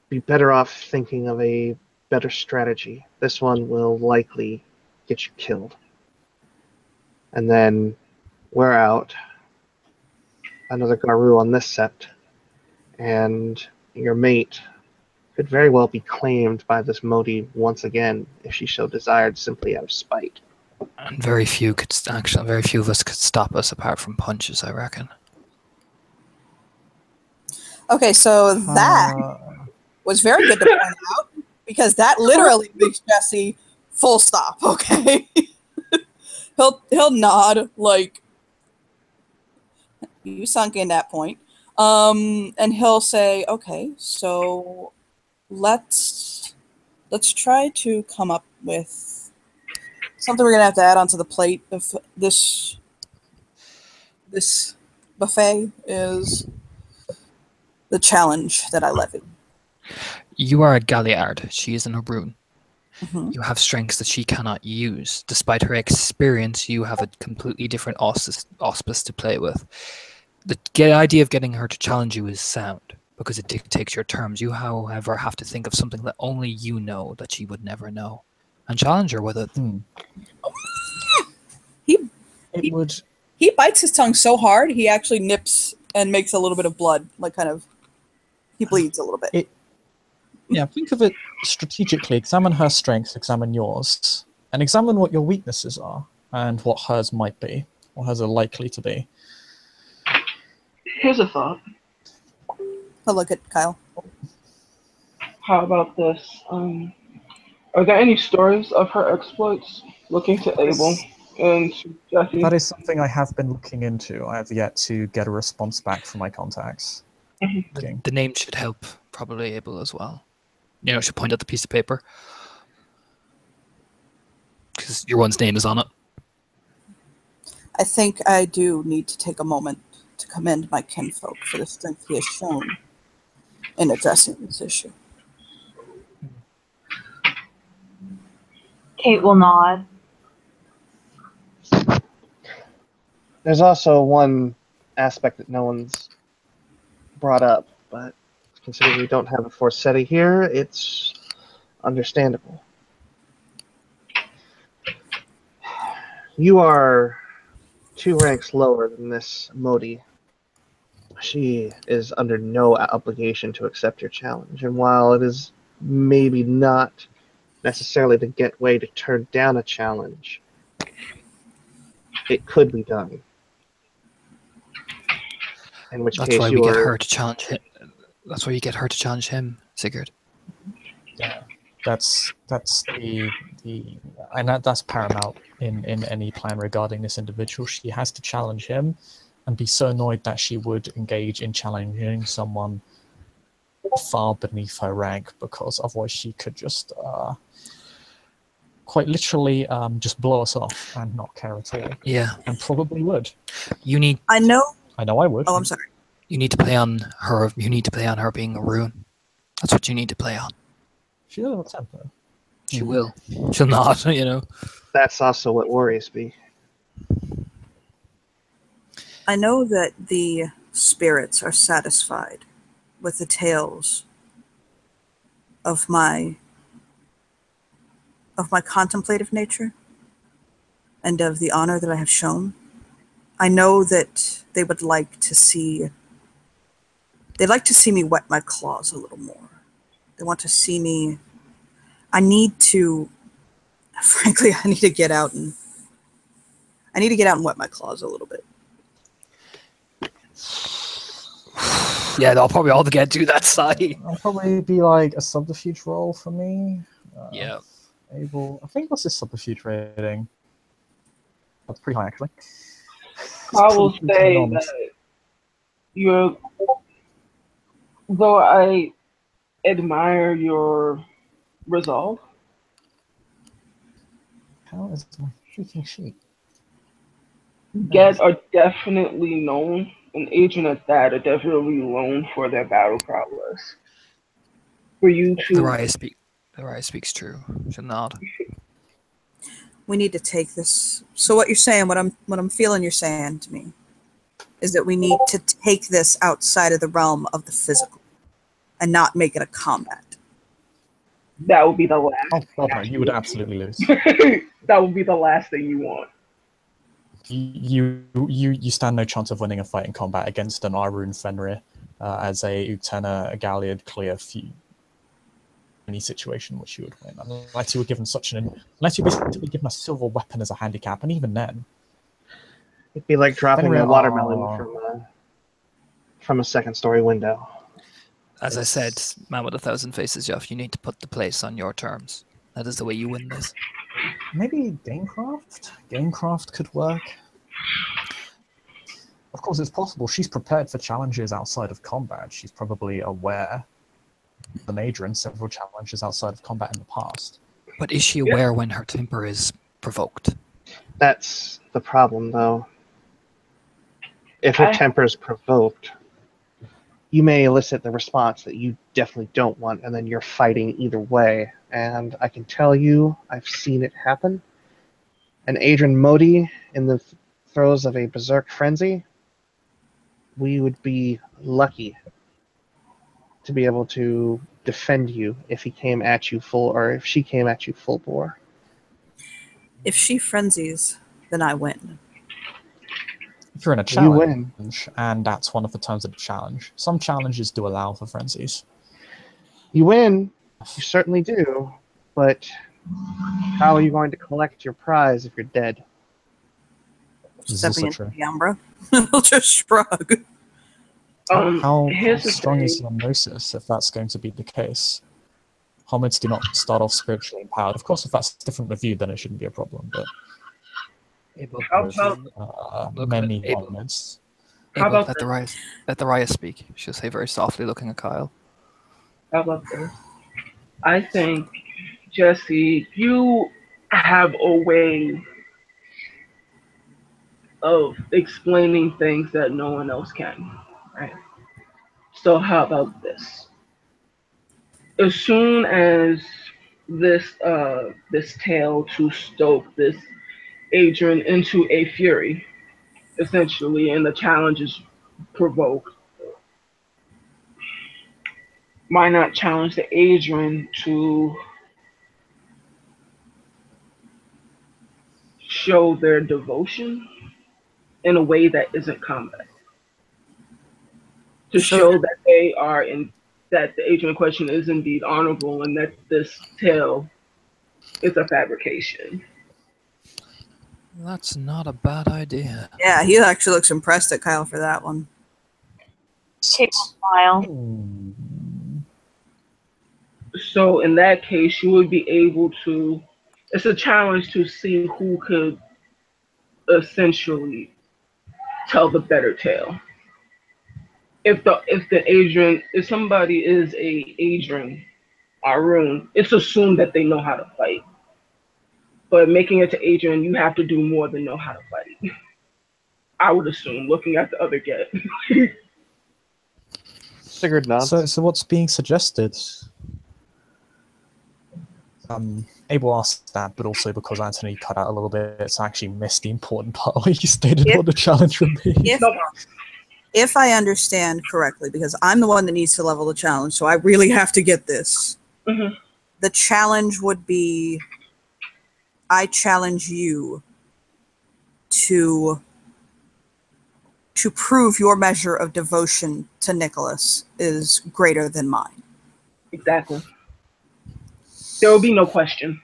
be better off thinking of a better strategy. This one will likely get you killed. And then we're out. Another Garu on this sept. And your mate could very well be claimed by this Modi once again if she so desired, simply out of spite. And very few of us could stop us apart from punches, I reckon. Okay, so that was very good to point out, because that literally makes Jesse full stop. Okay, he'll nod like you sunk in that point, and he'll say, "Okay, so let's try to come up with something we're gonna have to add onto the plate of this buffet is the challenge that I levied." You are a Galliard. She is an Haroon. Mm-hmm. You have strengths that she cannot use. Despite her experience, you have a completely different auspice to play with. The idea of getting her to challenge you is sound, because it dictates your terms. You, however, have to think of something that only you know that she would never know, and challenge her with it. He bites his tongue so hard, he actually nips and makes a little bit of blood, like kind of, he bleeds a little bit. Yeah, think of it strategically. Examine her strengths, examine yours, and examine what your weaknesses are and what hers might be, or hers are likely to be. Here's a thought. I'll look at Kyle. How about this? Are there any stories of her exploits looking to Abel and to Jesse? That is something I have been looking into. I have yet to get a response back from my contacts. The name should help, probably Abel as well. You know, should point at the piece of paper, because your one's name is on it. I think I do need to take a moment to commend my kinfolk for the strength he has shown in addressing this issue. Kate will nod. There's also one aspect that no one's brought up, but considering we don't have a Forsetti here, it's understandable. You are 2 ranks lower than this Modi. She is under no obligation to accept your challenge, and while it is maybe not necessarily the get way to turn down a challenge, it could be done. In which That's case why you we get are... her to challenge him. That's why you get her to challenge him, Sigurd. Yeah, that's the and that's paramount in any plan regarding this individual. She has to challenge him, and be so annoyed that she would engage in challenging someone far beneath her rank, because otherwise she could just quite literally just blow us off and not care at all. Yeah, and probably would. I know I would. Oh, I'm sorry. You need to play on her. You need to play on her being a ruin. That's what you need to play on. She doesn't have a temper. She will. She'll not. You know. That's also what worries me. I know that the spirits are satisfied with the tales of my contemplative nature and of the honor that I have shown. I know that they would like to see. They'd like to see me wet my claws a little more. They want to see me. Frankly, I need to get out and wet my claws a little bit. Yeah, they'll probably all get to that side. It'll probably be like a subterfuge role for me. Yeah. Abel, I think what's his subterfuge rating? That's pretty high, actually. I will Pretty say enormous. that you're, though I admire your resolve, How is my freaking sheet? Get are definitely known, and Agent at that are definitely known for their battle prowess. For you The to, Raya speaks true. Should nod. We need to take this. So what you're saying, what I'm feeling you're saying to me, is that we need to take this outside of the realm of the physical, and not make it a combat. that would be the last. Oh god, no, you would absolutely lose. That would be the last thing you want. You stand no chance of winning a fight in combat against an Arun Fenrir as a Utena, a Galliard, clear few. Any situation in which you would win, unless you were given unless you're basically given a silver weapon as a handicap, and even then, It'd be like dropping Fenrir a watermelon are- from a second-story window. As I said, man with 1,000 faces, Jeff, you need to put the place on your terms. That is the way you win this. Maybe Gamecraft? Gamecraft could work. Of course, it's possible. She's prepared for challenges outside of combat. She's probably aware of the major and several challenges outside of combat in the past. But is she aware when her temper is provoked? That's the problem, though. If her temper is provoked, you may elicit the response that you definitely don't want, and then you're fighting either way. And I can tell you, I've seen it happen. And Adrian Modi, in the throes of a berserk frenzy, we would be lucky to be able to defend you if he came at you full, or if she came at you full bore. If she frenzies, then I win. If you're in a You win. challenge, and that's one of the terms of the challenge, some challenges do allow for frenzies. You win, you certainly do, but how are you going to collect your prize if you're dead? This is Stepping also into true. the Umbra. He'll just shrug. How Here's the strong thing. is your gnosis if that's going to be the case? Hominids do not start off spiritually empowered. Of course, if that's different with you, then it shouldn't be a problem. But How about, many Abel. hominids. How Abel, about let the Raya speak. She'll say very softly, looking at Kyle. how about this? I think, Jesse, you have a way of explaining things that no one else can, right? So how about this? As soon as this tale to stoke this Adrian into a fury, essentially, and the challenge is provoked, why not challenge the Adrian to show their devotion in a way that isn't combat? To show that they are that the Adrian question is indeed honorable and that this tale is a fabrication. That's not a bad idea. Yeah, he actually looks impressed at Kyle for that one. Kate will smile. So in that case, you would be able to. It's a challenge to see who could essentially tell the better tale. If somebody is a Adrian Arun, it's assumed that they know how to fight. But making it to Adrian, you have to do more than know how to fight. I would assume, looking at the other get. Sigurd nods. So what's being suggested? Abel asked that, but also because Anthony cut out a little bit, it's actually missed the important part where you stated what the challenge would be. If I understand correctly, because I'm the one that needs to level the challenge, so I really have to get this. Mm-hmm. The challenge would be, I challenge you to prove your measure of devotion to Nicholas is greater than mine. Exactly. There will be no question.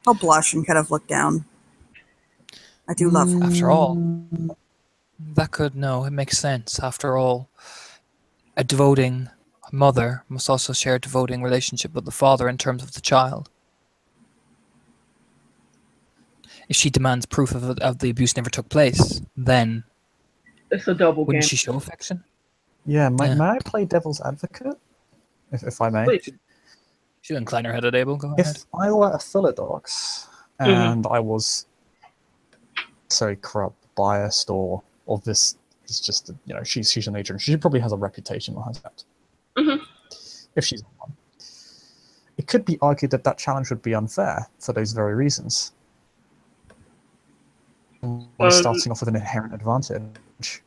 I'll blush and kind of look down. I do love him. After all, it makes sense. After all, a devoting mother must also share a devoting relationship with the father in terms of the child. if she demands proof of the abuse never took place, then It's a double wouldn't game. she show affection? Yeah, may Yeah. I play devil's advocate, if I may? Please. She'll incline her head at Abel. Go ahead. If I were a Philodox and I was so corrupt, biased, or this is just she's an agent. She probably has a reputation on her Sept. If she's one, it could be argued that challenge would be unfair for those very reasons. One starting off with an inherent advantage.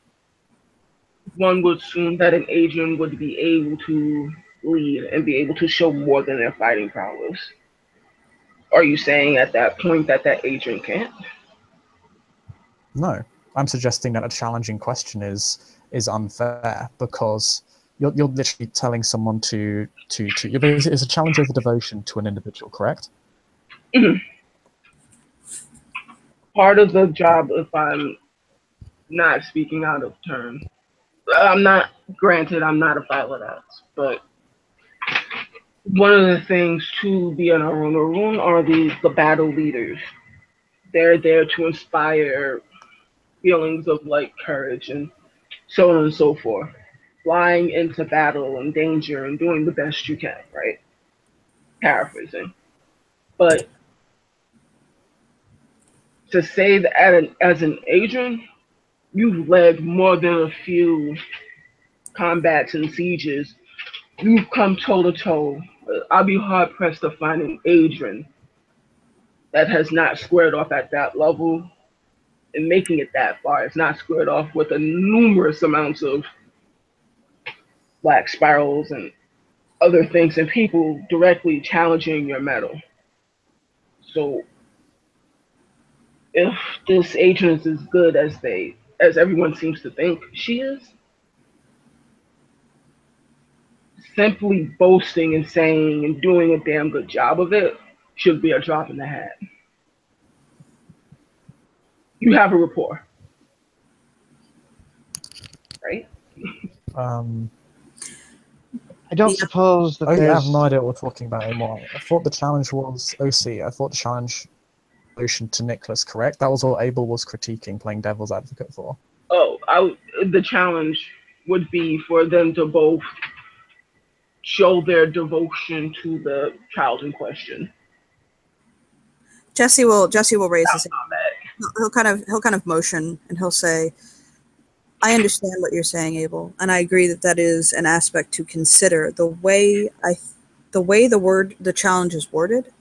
One would assume that an agent would be able to lead and be able to show more than their fighting prowess. Are you saying at that point that agent can't? No, I'm suggesting that a challenging question is unfair because you're literally telling someone to it's a challenge over devotion to an individual, correct? Part of the job, if I'm not speaking out of turn, I'm not a Philodox, but one of the things to be an Arun are the battle leaders. They're there to inspire feelings of like courage and so on and so forth. Flying into battle and danger and doing the best you can, right? Paraphrasing. But to say that as an agent, you've led more than a few combats and sieges. You've come toe to toe. I'll be hard pressed to find an agent that has not squared off at that level and making it that far. It's not squared off with a numerous amounts of black spirals and other things and people directly challenging your mettle. So if this agent is as good as everyone seems to think she is, simply boasting and saying and doing a damn good job of it should be a drop in the hat. You have a rapport, right? I don't suppose that I there's... have no idea what we're talking about anymore. I thought the challenge was OC. I thought the challenge solution to Nicholas, correct? That was what Abel was critiquing, playing devil's advocate for. Oh, the challenge would be for them to both show their devotion to the child in question. Jesse will raise his hand. He'll kind of motion and he'll say, I understand what you're saying, Abel, and I agree that is an aspect to consider. The way the challenge is worded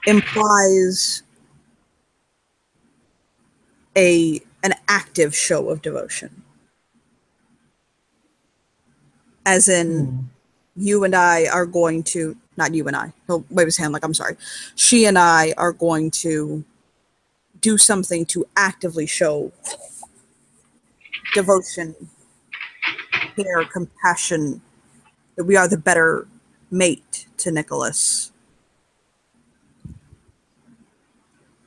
implies an active show of devotion. As in, you and I are going to, not you and I, he'll wave his hand like, I'm sorry. She and I are going to do something to actively show devotion, care, compassion, that we are the better mate to Nicholas.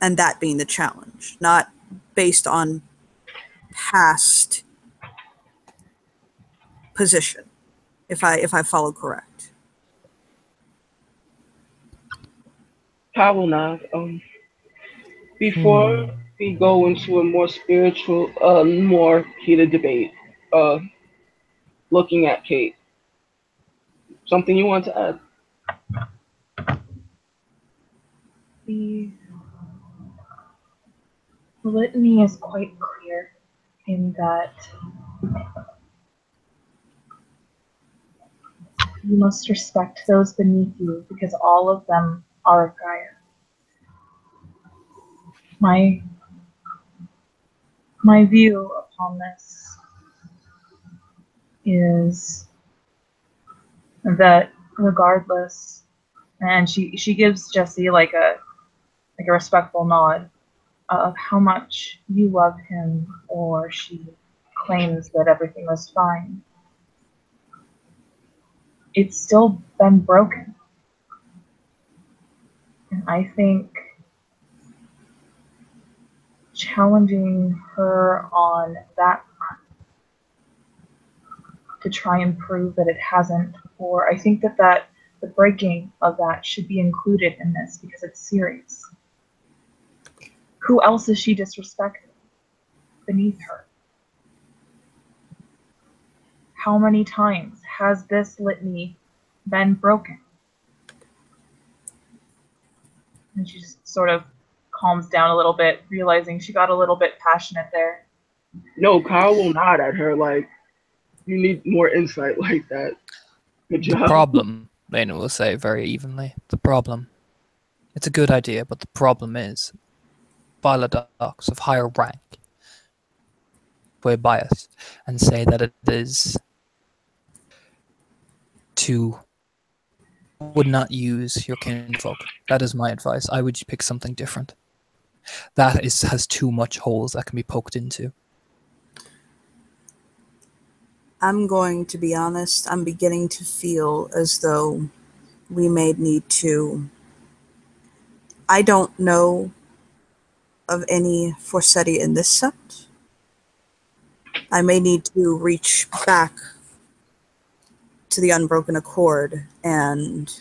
And that being the challenge, not based on past position, if I follow correct. I will not. Before we go into a more spiritual, more heated debate, looking at Kate, something you want to add? The litany is quite clear in that you must respect those beneath you because all of them are of Gaia. My view upon this is that regardless, and she gives Jesse like a respectful nod of how much you love him, or she claims that everything was fine. It's still been broken. And I think challenging her on that front to try and prove that it hasn't, or I think that the breaking of that should be included in this because it's serious. Who else is she disrespecting beneath her? How many times has this litany been broken? And she just sort of calms down a little bit, realizing she got a little bit passionate there. No, Kyle will nod at her like, you need more insight like that. Good The job. problem, Lena will say very evenly, the problem. It's a good idea, but the problem is Biolodocs of higher rank way biased and say that it is to would not use your kinfolk. That is my advice. I would pick something different. That has too much holes that can be poked into. I'm going to be honest, I'm beginning to feel as though we may need to. I don't know of any Forseti in this Sept. I may need to reach back to the Unbroken Accord and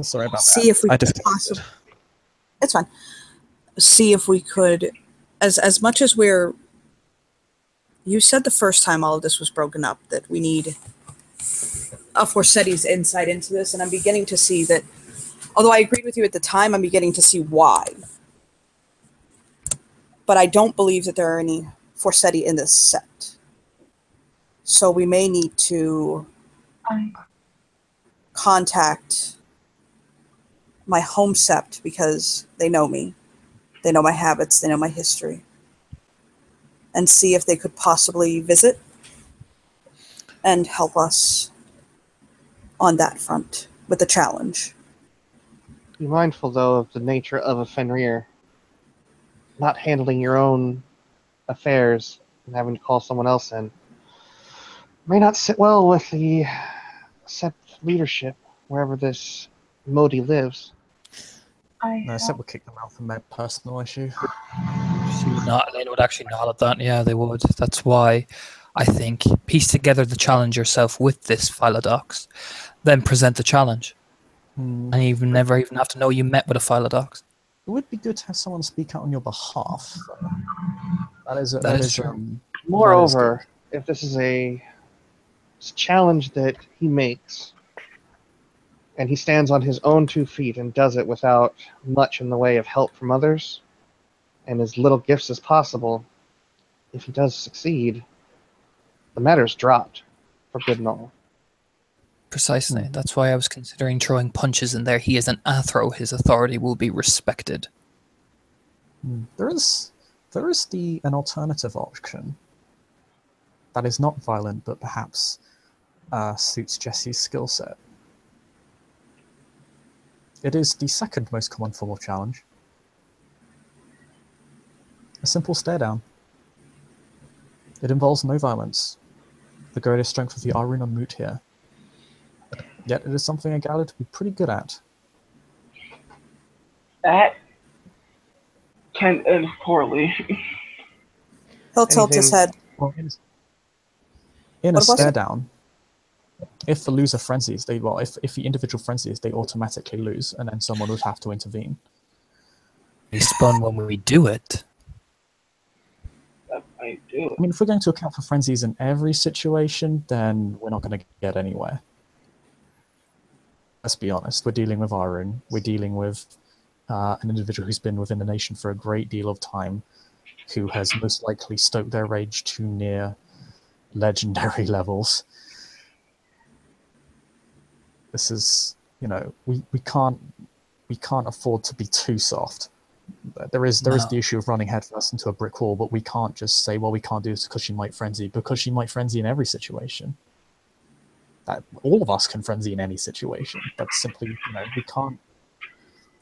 Sorry about see that. if we I could disconnected. possibly. It's fine. See if we could, as much as we're. You said the first time all of this was broken up that we need a Forseti's insight into this, and I'm beginning to see that. Although I agreed with you at the time, I'm beginning to see why. But I don't believe that there are any Forseti in this set. So we may need to contact my home sept because they know me. They know my habits. They know my history. And see if they could possibly visit and help us on that front with the challenge. Be mindful, though, of the nature of a Fenrir. Not handling your own affairs and having to call someone else in may not sit well with the Sept leadership, wherever this Modi lives. No, Sept would kick them out from their personal issue. She would not. Lena would actually nod at that. Yeah, they would. That's why I think piece together the challenge yourself with this Philodox, then present the challenge, and you never even have to know you met with a Philodox. It would be good to have someone speak out on your behalf. That is true. Moreover, if this is a challenge that he makes, and he stands on his own 2 feet and does it without much in the way of help from others, and as little gifts as possible, if he does succeed, the matter's dropped for good and all. Precisely. That's why I was considering throwing punches in there. He is an Athro. His authority will be respected. There is an alternative option that is not violent, but perhaps suits Jesse's skill set. It is the second most common form of challenge. A simple stare down. It involves no violence. The greatest strength of the Arun are moot here. Yet it is something I gather to be pretty good at. That can end poorly. He'll tilt his head. Well, in a stare down, if the loser frenzies, if the individual frenzies, they automatically lose, and then someone would have to intervene. We spun when we do it. I do. I mean, if we're going to account for frenzies in every situation, then we're not going to get anywhere. Let's be honest. We're dealing with Arun. We're dealing with an individual who's been within the nation for a great deal of time, who has most likely stoked their rage to near legendary levels. This is, we can't afford to be too soft. There is the issue of running headfirst into a brick wall, but we can't just say, well, we can't do this because she might frenzy, because she might frenzy in every situation. That all of us can frenzy in any situation, but simply,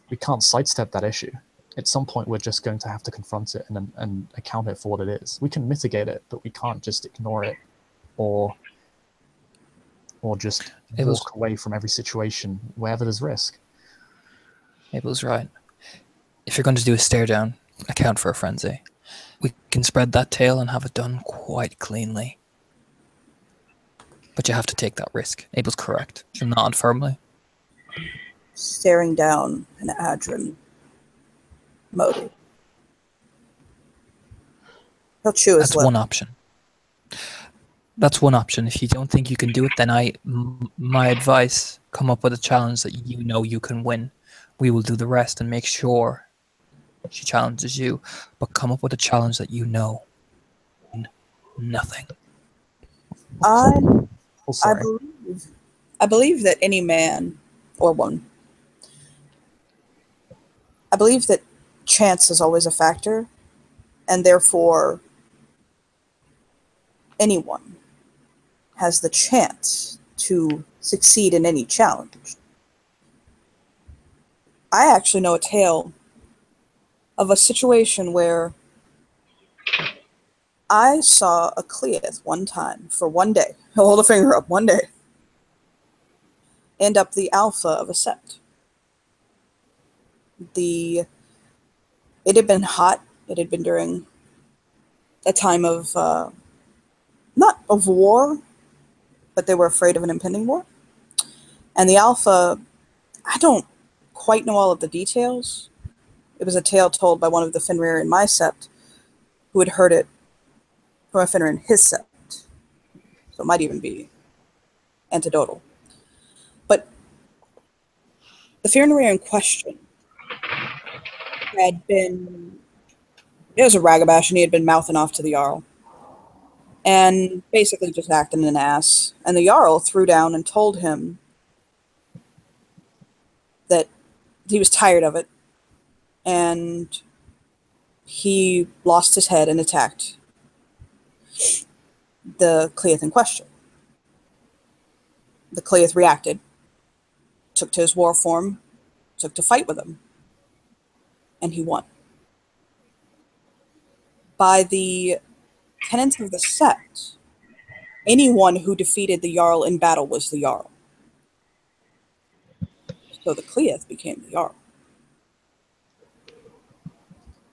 we can't sidestep that issue. At some point, we're just going to have to confront it and account it for what it is. We can mitigate it, but we can't just ignore it or just walk away from every situation wherever there's risk. Abel's right. If you're going to do a stare down, account for a frenzy. We can spread that tail and have it done quite cleanly. But you have to take that risk. Abel's correct. She'll nod firmly. Staring down an Adrin. Modi. He'll chew his That's lip. one option. That's one option. If you don't think you can do it, then my advice, come up with a challenge that you know you can win. We will do the rest and make sure she challenges you. But come up with a challenge that you know. Nothing. I Oh, sorry. I believe that any man or woman. I believe that chance is always a factor, and therefore anyone has the chance to succeed in any challenge. I actually know a tale of a situation where I saw a Cleith one time for one day. He'll hold a finger up one day. End up the alpha of a Sept. It had been hot. It had been during a time of, not of war, but they were afraid of an impending war. And the alpha, I don't quite know all of the details. It was a tale told by one of the Fenrir in my Sept who had heard it from a Fenrir in his Sept. So it might even be anecdotal. But the Fenrir in question had been, it was a ragabash, and he had been mouthing off to the Jarl. And basically just acting an ass. And the Jarl threw down and told him that he was tired of it. And he lost his head and attacked the Cleith in question. The Cleith reacted, took to his war form, took to fight with him, and he won. By the tenets of the Sept, anyone who defeated the Jarl in battle was the Jarl. So the Cleith became the Jarl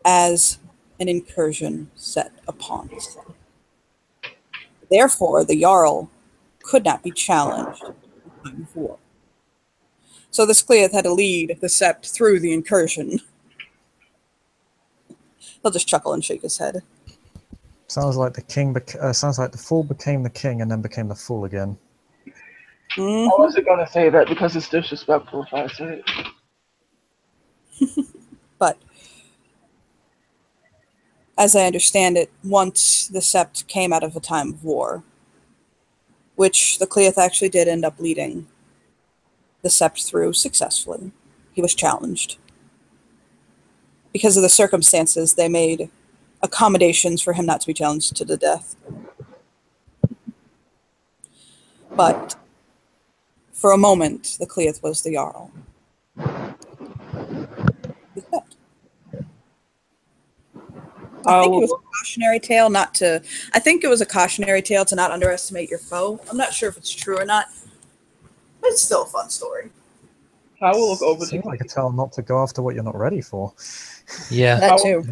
as an incursion set upon the Sept. Therefore, the Jarl could not be challenged in time of war. So this Cleith had to lead the Sept through the incursion. He'll just chuckle and shake his head. Sounds like the king. Sounds like the fool became the king and then became the fool again. I wasn't going to say that because it's disrespectful if I say it. But as I understand it, once the Sept came out of a time of war, which the Cleith actually did end up leading the Sept through successfully, he was challenged. Because of the circumstances, they made accommodations for him not to be challenged to the death. But for a moment, the Cleith was the Jarl. The Sept. I think it was a cautionary tale not to. I think it was a cautionary tale to not underestimate your foe. I'm not sure if it's true or not, but it's still a fun story. I will look over to Seems like a tell not to go after what you're not ready for. Yeah. That too.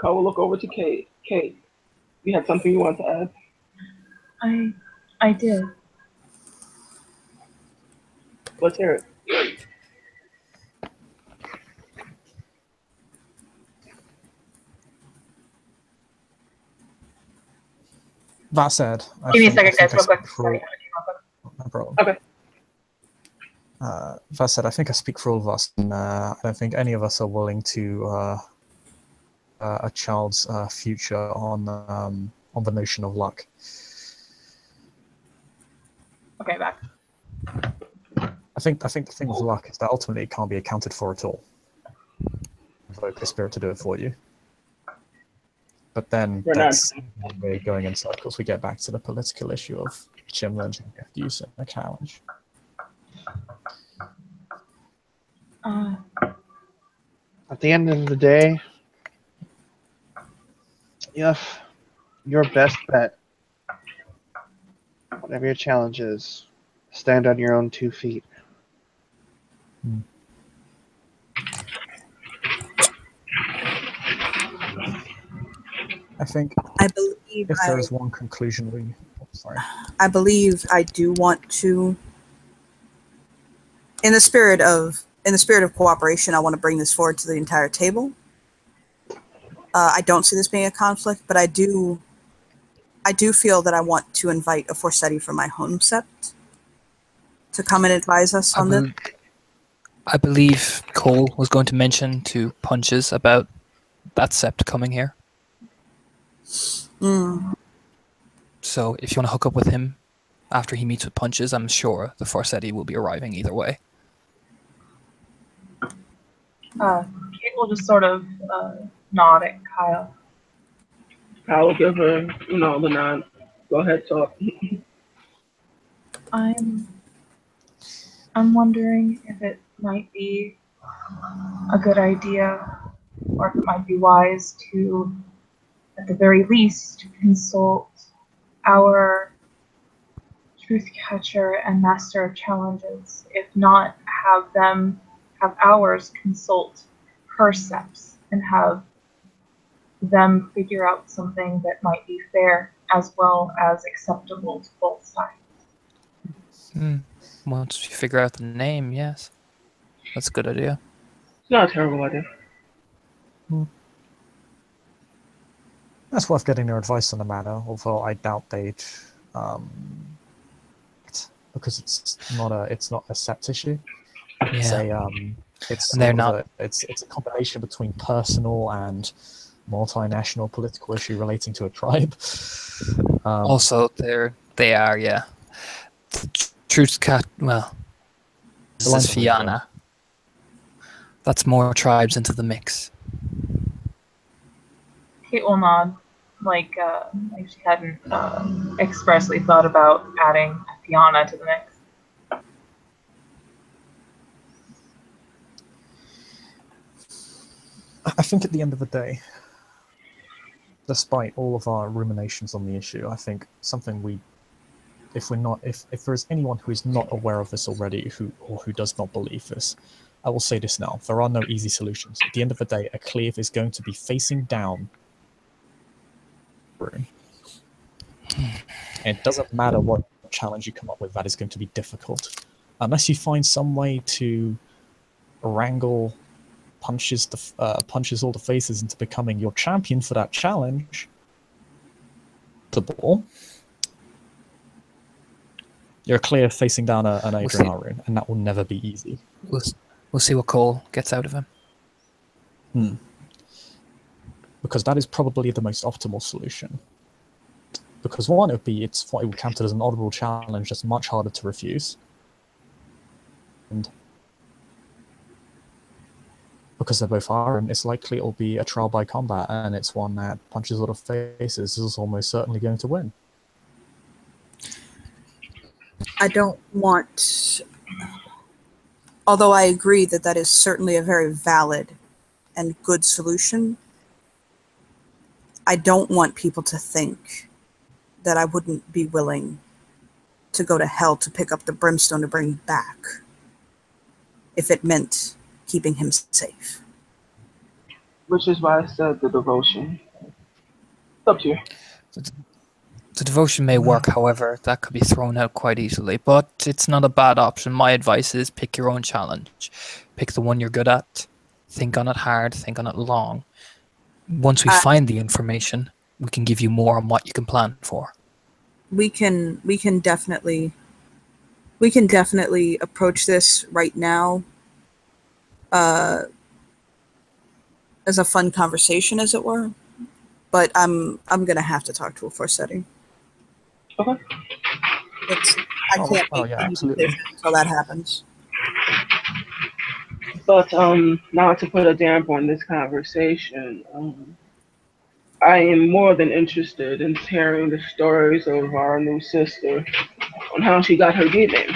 I will look over to Kate. Kate, you had something you want to add? I did. Let's hear it. That said, Give me a second, guys, real quick. Sorry. No problem. Okay. That said, I think I speak for all of us, and I don't think any of us are willing to a child's future on the notion of luck. Okay, back. I think the thing with luck is that ultimately it can't be accounted for at all. Invoke the spirit to do it for you. But then we're going in circles. We get back to the political issue of challenge and gift use and a challenge. At the end of the day, if your best bet, whatever your challenge is, stand on your own 2 feet. I think I believe if there is one conclusion I believe I do want to, in the spirit of in the spirit of cooperation, I want to bring this forward to the entire table. I don't see this being a conflict, but I do feel that I want to invite a Forseti from my home Sept to come and advise us on this. I believe Cole was going to mention to Punches about that Sept coming here. Mm. So if you want to hook up with him after he meets with Punches, I'm sure the Forseti will be arriving either way. Kate will just sort of nod at Kyle. I will give her, the nod. Go ahead, talk. I'm wondering if it might be a good idea, or if it might be wise to, at the very least, consult our truth catcher and master of challenges. If not, have ours consult her Septs and have them figure out something that might be fair as well as acceptable to both sides. Once you figure out the name, yes. That's a good idea. It's not a terrible idea. That's worth getting their advice on the matter, although I doubt they'd, because it's not a Sept issue. It's Yeah. It's a combination between personal and multinational political issue relating to a tribe. Also, they are, yeah. The Truth Cat, well, this is Fianna. That's more tribes into the mix. Kate will nod, like she hadn't expressly thought about adding Fianna to the mix. I think at the end of the day, despite all of our ruminations on the issue, I think something if there's anyone who is not aware of this already, who does not believe this, I will say this now: there are no easy solutions. At the end of the day, a cleave is going to be facing down. And it doesn't matter what challenge you come up with; that is going to be difficult, unless you find some way to wrangle punches all the faces into becoming your champion for that challenge. You're clear facing down an Adrian Arun, and that will never be easy. We'll see what Cole gets out of him. Because that is probably the most optimal solution. Because one, it's what would count as an audible challenge that's much harder to refuse. And because they're both Arun, it's likely it'll be a trial by combat, and it's one that punches a lot of faces is almost certainly going to win. I don't want, although I agree that is certainly a very valid and good solution, I don't want people to think that I wouldn't be willing to go to hell to pick up the brimstone to bring back if it meant keeping him safe. Which is why I said the devotion. It's up to you. The devotion may work, however, that could be thrown out quite easily, but it's not a bad option. My advice is pick your own challenge. Pick the one you're good at. Think on it hard, think on it long. Once we find the information, we can give you more on what you can plan for. We can definitely approach this right now as a fun conversation, as it were. But I'm gonna have to talk to a Forseti. Okay. I can't make any decision until that happens. But not to put a damper on this conversation, I am more than interested in hearing the stories of our new sister on how she got her giving.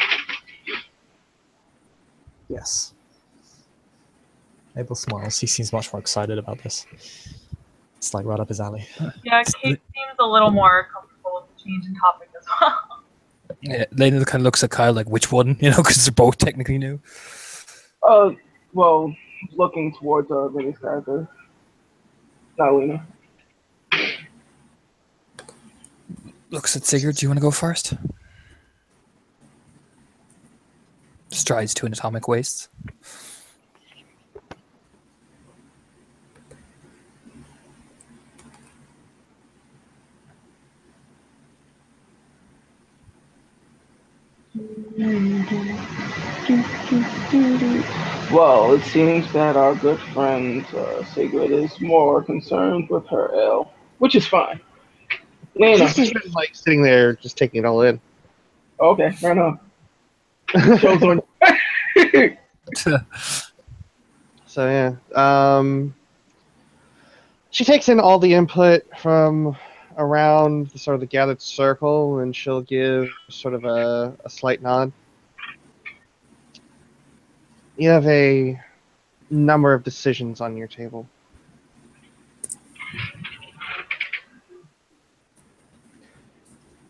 Yes. Abel smiles. He seems much more excited about this. It's like right up his alley. Yeah, Kate seems a little more comfortable with the change in topic as well. Yeah, Lena kind of looks at Kyle like, which one? Because they're both technically new. Well, looking towards Lena's character. Not Lena. Looks at Sigurd. Do you want to go first? Strides to an atomic waste. Well, it seems that our good friend Sigrid is more concerned with her ale, which is fine. Lena. She's just like sitting there, just taking it all in. Okay, fair enough. Show's on. So yeah, she takes in all the input from around the sort of the gathered circle, and she'll give sort of a slight nod. You have a number of decisions on your table.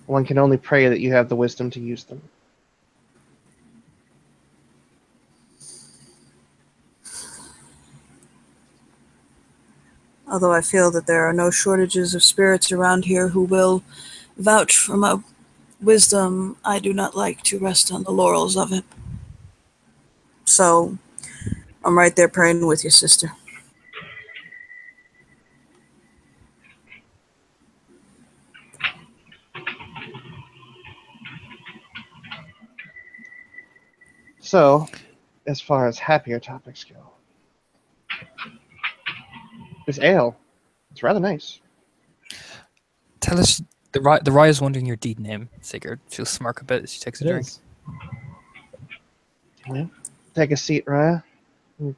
One can only pray that you have the wisdom to use them. Although I feel that there are no shortages of spirits around here who will vouch for my wisdom, I do not like to rest on the laurels of it. So, I'm right there praying with you, sister. So, as far as happier topics go, this ale, it's rather nice. Tell us, the Rye is wondering your deed name, Sigurd. She'll smirk a bit as she takes a It drink. is. Well, take a seat, Raya.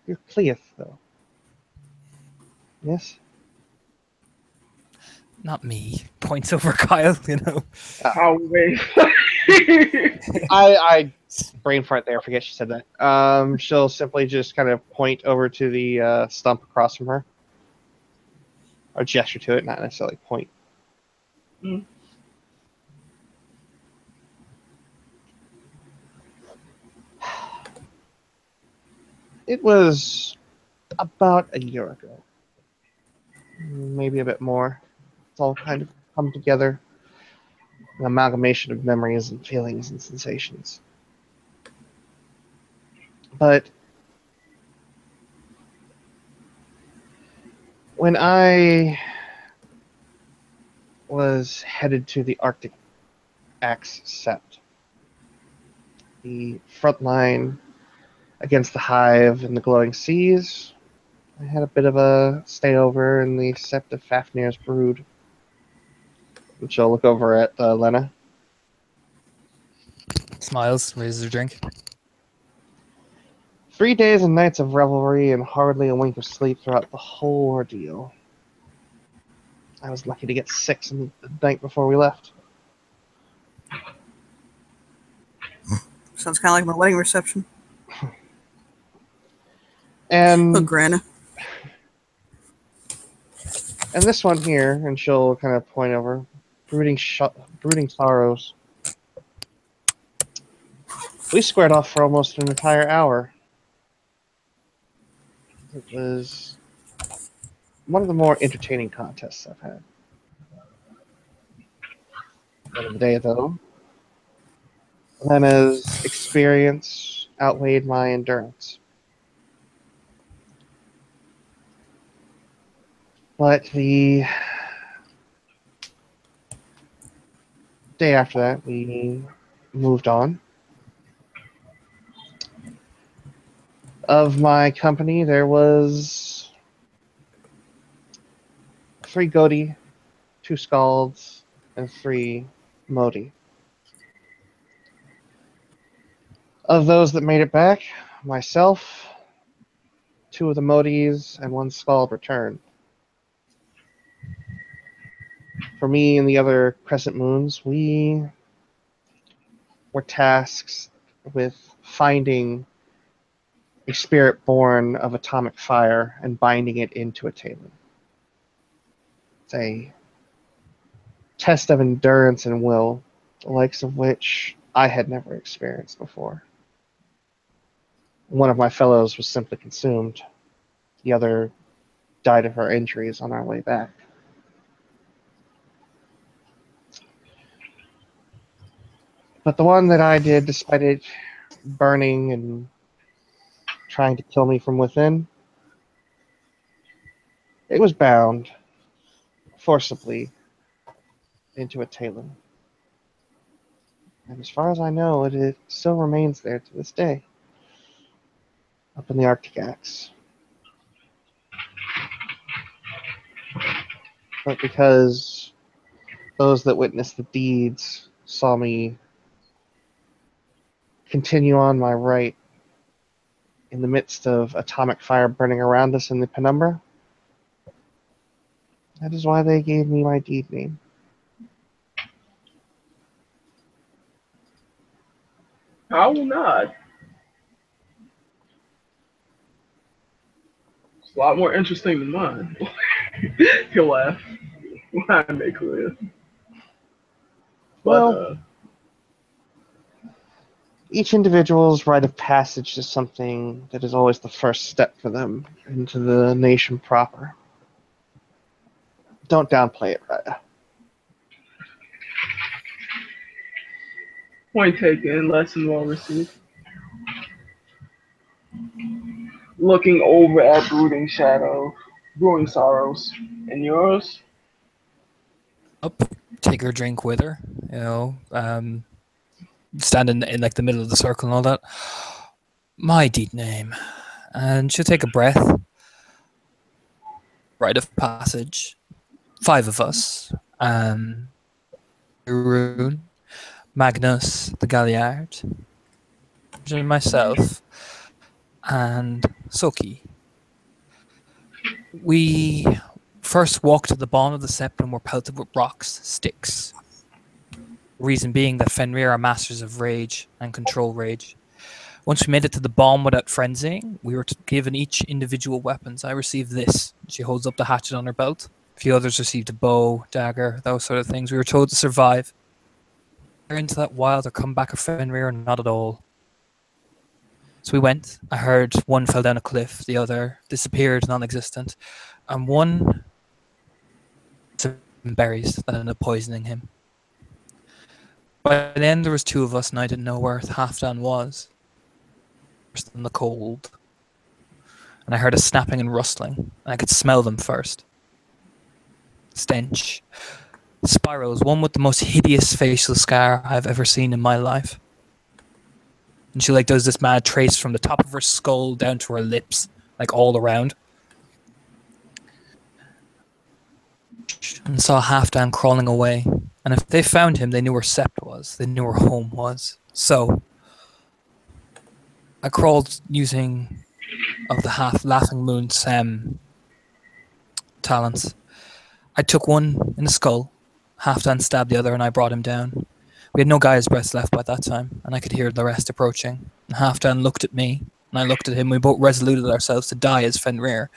You're Cleith, though. Yes? Not me. Points over Kyle, you know. How we I brain fart there. Forget she said that. She'll simply just kind of point over to the stump across from her, or gesture to it, not necessarily point. Mm. It was about a year ago, maybe a bit more. It's all kind of come together, an amalgamation of memories and feelings and sensations. But when I was headed to the Arctic Axe Sept, the front line against the hive and the glowing seas, I had a bit of a stay over in the Sept of Fafnir's brood, which I'll look over at Lena. Smiles, raises her drink. 3 days and nights of revelry and hardly a wink of sleep throughout the whole ordeal. I was lucky to get 6 in the night before we left. Sounds kind of like my wedding reception. And Oh, Grana. And this one here, and she'll kind of point over, brooding sorrows. We squared off for almost an entire hour. It was one of the more entertaining contests I've had. At the end of the day, though, Lena's experience outweighed my endurance. But the day after that, we moved on. Of my company, there was 3 Godi, 2 Scalds, and 3 Modi. Of those that made it back, myself, 2 of the Modis, and 1 Scald returned. For me and the other Crescent Moons, we were tasked with finding a spirit born of atomic fire and binding it into a Talon. It's a test of endurance and will, the likes of which I had never experienced before. One of my fellows was simply consumed. The other died of her injuries on our way back. But the one that I did, despite it burning and trying to kill me from within, it was bound forcibly into a Talon. And as far as I know, it still remains there to this day, up in the Arctic Axe. But because those that witnessed the deeds saw me continue on my right in the midst of atomic fire burning around us in the penumbra, that is why they gave me my deed name. I will not. It's a lot more interesting than mine. He'll laugh when I make clear. But Well, each individual's rite of passage is something that is always the first step for them into the nation proper. Don't downplay it, Raya. point taken, lesson well received. Looking over at brewing sorrows, and yours. Up, take her drink with her. Stand in like the middle of the circle and all that. My deed name, and she'll take a breath. Rite of passage. 5 of us. Rune, Magnus the Galliard, and myself, and Soki. We first walked to the bottom of the Sept and were pelted with rocks, sticks. Reason being that Fenrir are masters of rage and control rage. Once we made it to the bomb without frenzying, we were given each individual weapons. I received this. She holds up the hatchet on her belt. A few others received a bow, dagger, those sort of things. We were told to survive. Into that wild or come back of Fenrir, not at all. So we went. I heard one fell down a cliff, the other disappeared, non-existent, and one some berries that ended up poisoning him. By the end, there was 2 of us, and I didn't know where Halfdan was. In the cold, and I heard a snapping and rustling, and I could smell them first. Stench. Spirals, one with the most hideous facial scar I've ever seen in my life. And she does this mad trace from the top of her skull down to her lips, all around. And saw Halfdan crawling away. And if they found him, they knew where Sept was. They knew where home was. So I crawled using of the Laughing Moon's talents. I took one in the skull, Halfdan stabbed the other, and I brought him down. We had no guy's breath left by that time, and I could hear the rest approaching. And Halfdan looked at me, and I looked at him. We both resoluted ourselves to die as Fenrir,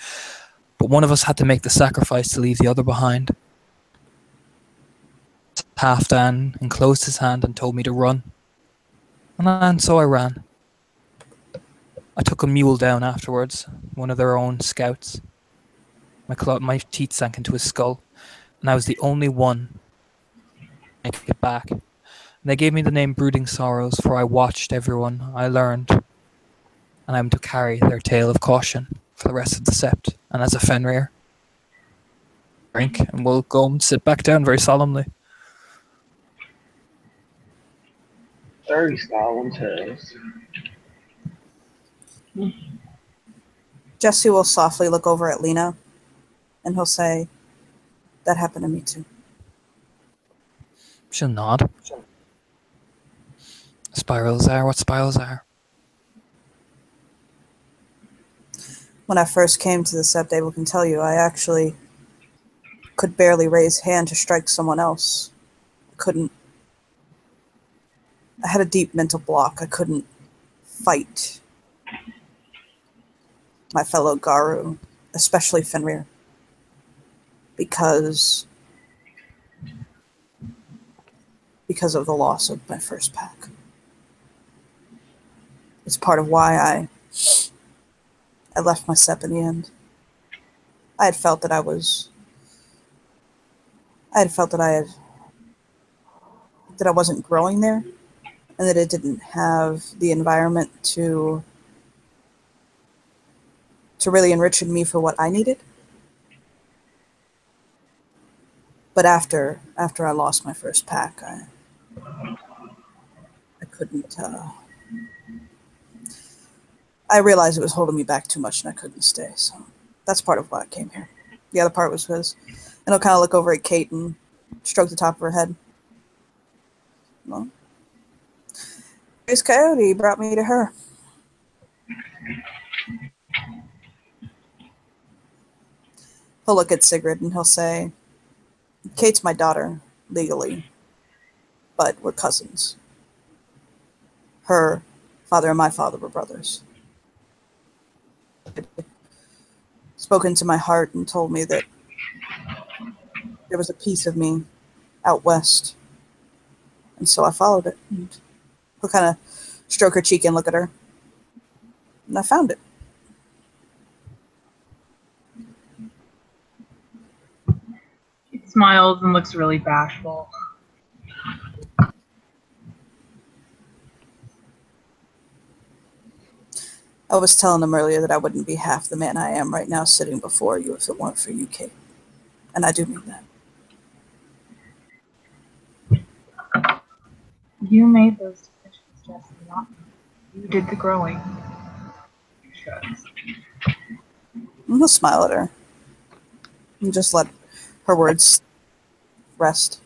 but one of us had to make the sacrifice to leave the other behind. Halfdan enclosed his hand and told me to run, and so I ran. I took a mule down afterwards, one of their own scouts. My teeth sank into his skull, and I was the only one to make it back. And they gave me the name Brooding Sorrows, for I watched everyone I learned, and I'm to carry their tale of caution for the rest of the Sept, and as a Fenrir. Drink, and we'll go and sit back down very solemnly. Very solemn tales. Jesse will softly look over at Lena, and he'll say, "That happened to me too." She'll nod. Spirals are what spirals are. When I first came to the Sept, Abel can tell you, I actually could barely raise hand to strike someone else. I had a deep mental block. I couldn't fight my fellow Garu, especially Fenrir, because of the loss of my first pack. It's part of why I left my Sept in the end. I had felt that I wasn't growing there, and that it didn't have the environment to really enrich me for what I needed. But after I lost my first pack, couldn't. I realized it was holding me back too much, and I couldn't stay. So that's part of why I came here. The other part was his. And he'll kind of look over at Kate and stroke the top of her head. Well, Miss Coyote brought me to her. He'll look at Sigrid and he'll say, Kate's my daughter, legally, but we're cousins. Her father and my father were brothers. Spoken to my heart and told me that there was a piece of me out west. And so I followed it. And he'll kind of stroke her cheek and look at her. And I found it. He smiles and looks really bashful. I was telling him earlier that I wouldn't be half the man I am right now sitting before you if it weren't for you, Kate. And I do mean that. You made those decisions, Jesse, not me. You did the growing. And he'll smile at her. And just let her words rest.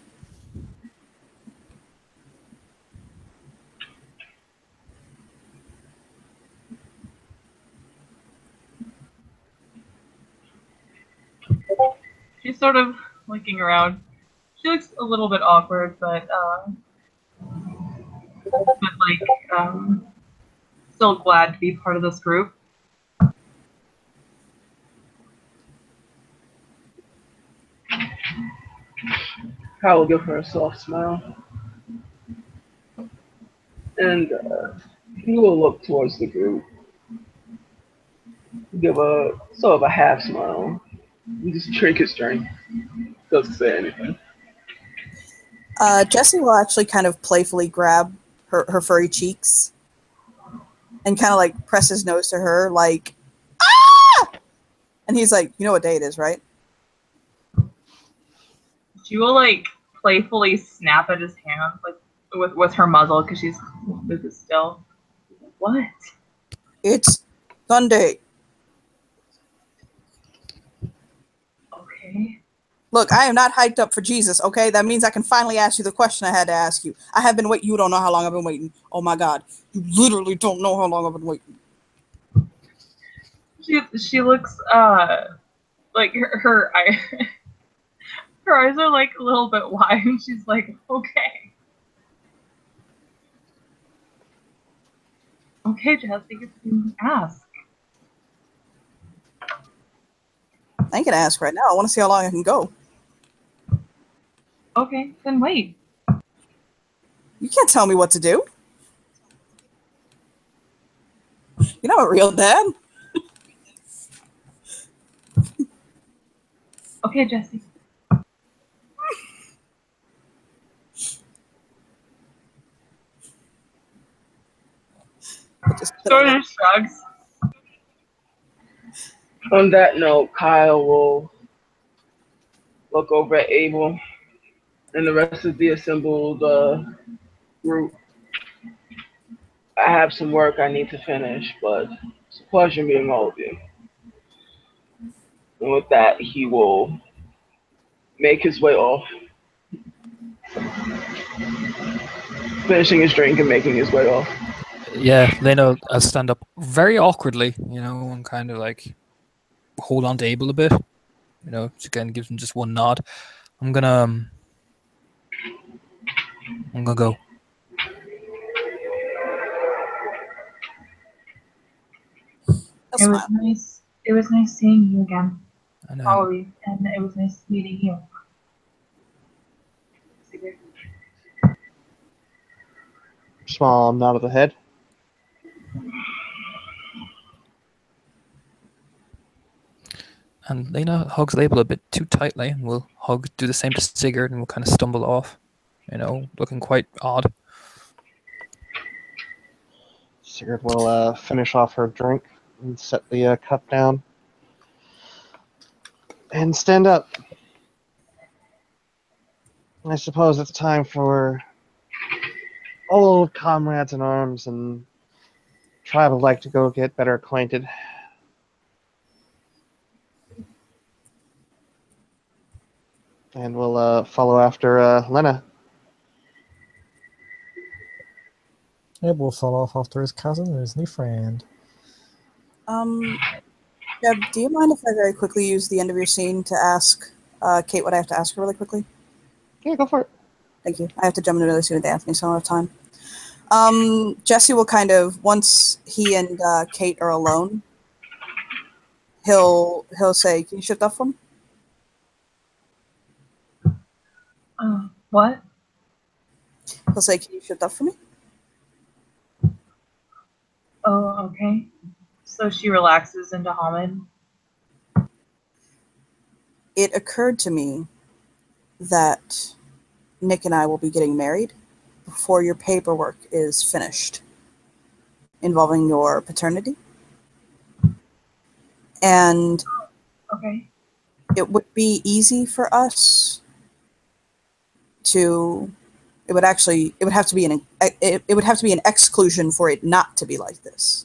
She's sort of looking around. She looks a little bit awkward, but still glad to be part of this group. Kyle will give her a soft smile. And he will look towards the group. Give a sort of a half smile. He just drink his drink. Doesn't say anything. Jessie will actually kind of playfully grab her furry cheeks and kind of like press his nose to her like, ah! And he's like, you know what day it is, right? She will like playfully snap at his hand like with her muzzle because she's with it still. What? It's Sunday. Okay. Look, I am not hyped up for Jesus, okay? That means I can finally ask you the question I had to ask you. I have been waiting. You don't know how long I've been waiting. Oh my God. You literally don't know how long I've been waiting. She looks like her her eyes are like a little bit wide and she's like, okay. Okay, Jesse, you can ask. I ain't gonna ask right now. I want to see how long I can go. Okay, then wait. You can't tell me what to do. You're not a real dad. Okay, Jesse. Sort of shrugs. On that note, Kyle will look over at Abel and the rest of the assembled group. I have some work I need to finish, but it's a pleasure meeting all of you. And with that, he will make his way off, finishing his drink and making his way off. Yeah, Lena will stand up very awkwardly, and kind of like hold on to Abel a bit. She kind of gives him just one nod. I'm gonna go. It was nice. It was nice seeing you again, I know. Ollie, and it was nice meeting you. Small nod of the head. And Lena hugs Abel a bit too tightly, and we'll do the same to Sigurd, and we'll kind of stumble off, looking quite odd. Sigurd will finish off her drink and set the cup down and stand up. I suppose it's time for old comrades in arms, and tribe would like to go get better acquainted. And we'll follow after Lena. Yeah, we'll follow off after his cousin and his new friend. Jeb, do you mind if I very quickly use the end of your scene to ask Kate what I have to ask her really quickly? Yeah, go for it. Thank you. I have to jump into another scene with Anthony, so I don't have time. Jesse will kind of, once he and Kate are alone, he'll say, "Can you shift up for me?" What? He'll say, "Can you shift up for me?" Oh, okay. So she relaxes into Hamid. It occurred to me that Nick and I will be getting married before your paperwork is finished involving your paternity. And Okay. it would be easy for us to it would have to be an exclusion for it not to be like this.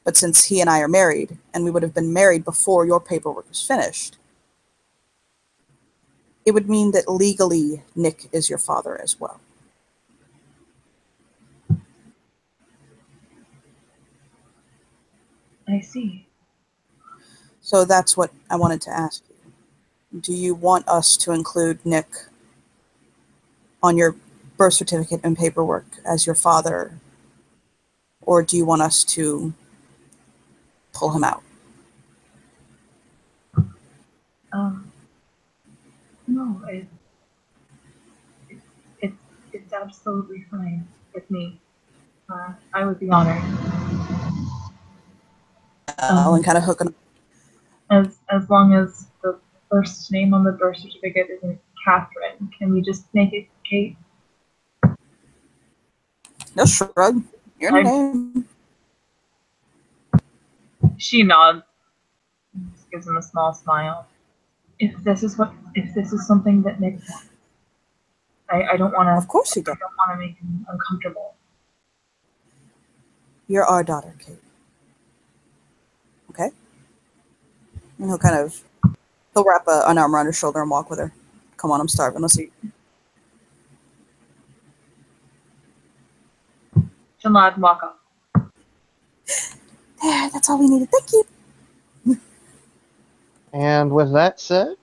But since he and I are married, and we would have been married before your paperwork was finished, it would mean that legally Nick is your father as well. I see. So that's what I wanted to ask you. Do you want us to include Nick on your birth certificate and paperwork as your father, or do you want us to pull him out? No, it's absolutely fine with me. I would be honored. And kind of hook him. As long as the first name on the birth certificate isn't Catherine, can we just make it Kate? No shrug. Your name. She nods. Just gives him a small smile. If this is something that Nick wants, I don't want to. Of course he does. I don't want to make him uncomfortable. You're our daughter, Kate. Okay? And he'll wrap an arm around her shoulder and walk with her. Come on, I'm starving. Let's eat. She'll nod and walk off. There, that's all we needed. Thank you. And with that said,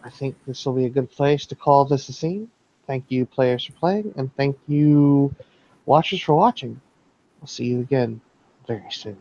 I think this will be a good place to call this a scene. Thank you, players, for playing, and thank you, watchers, for watching. We'll see you again very soon.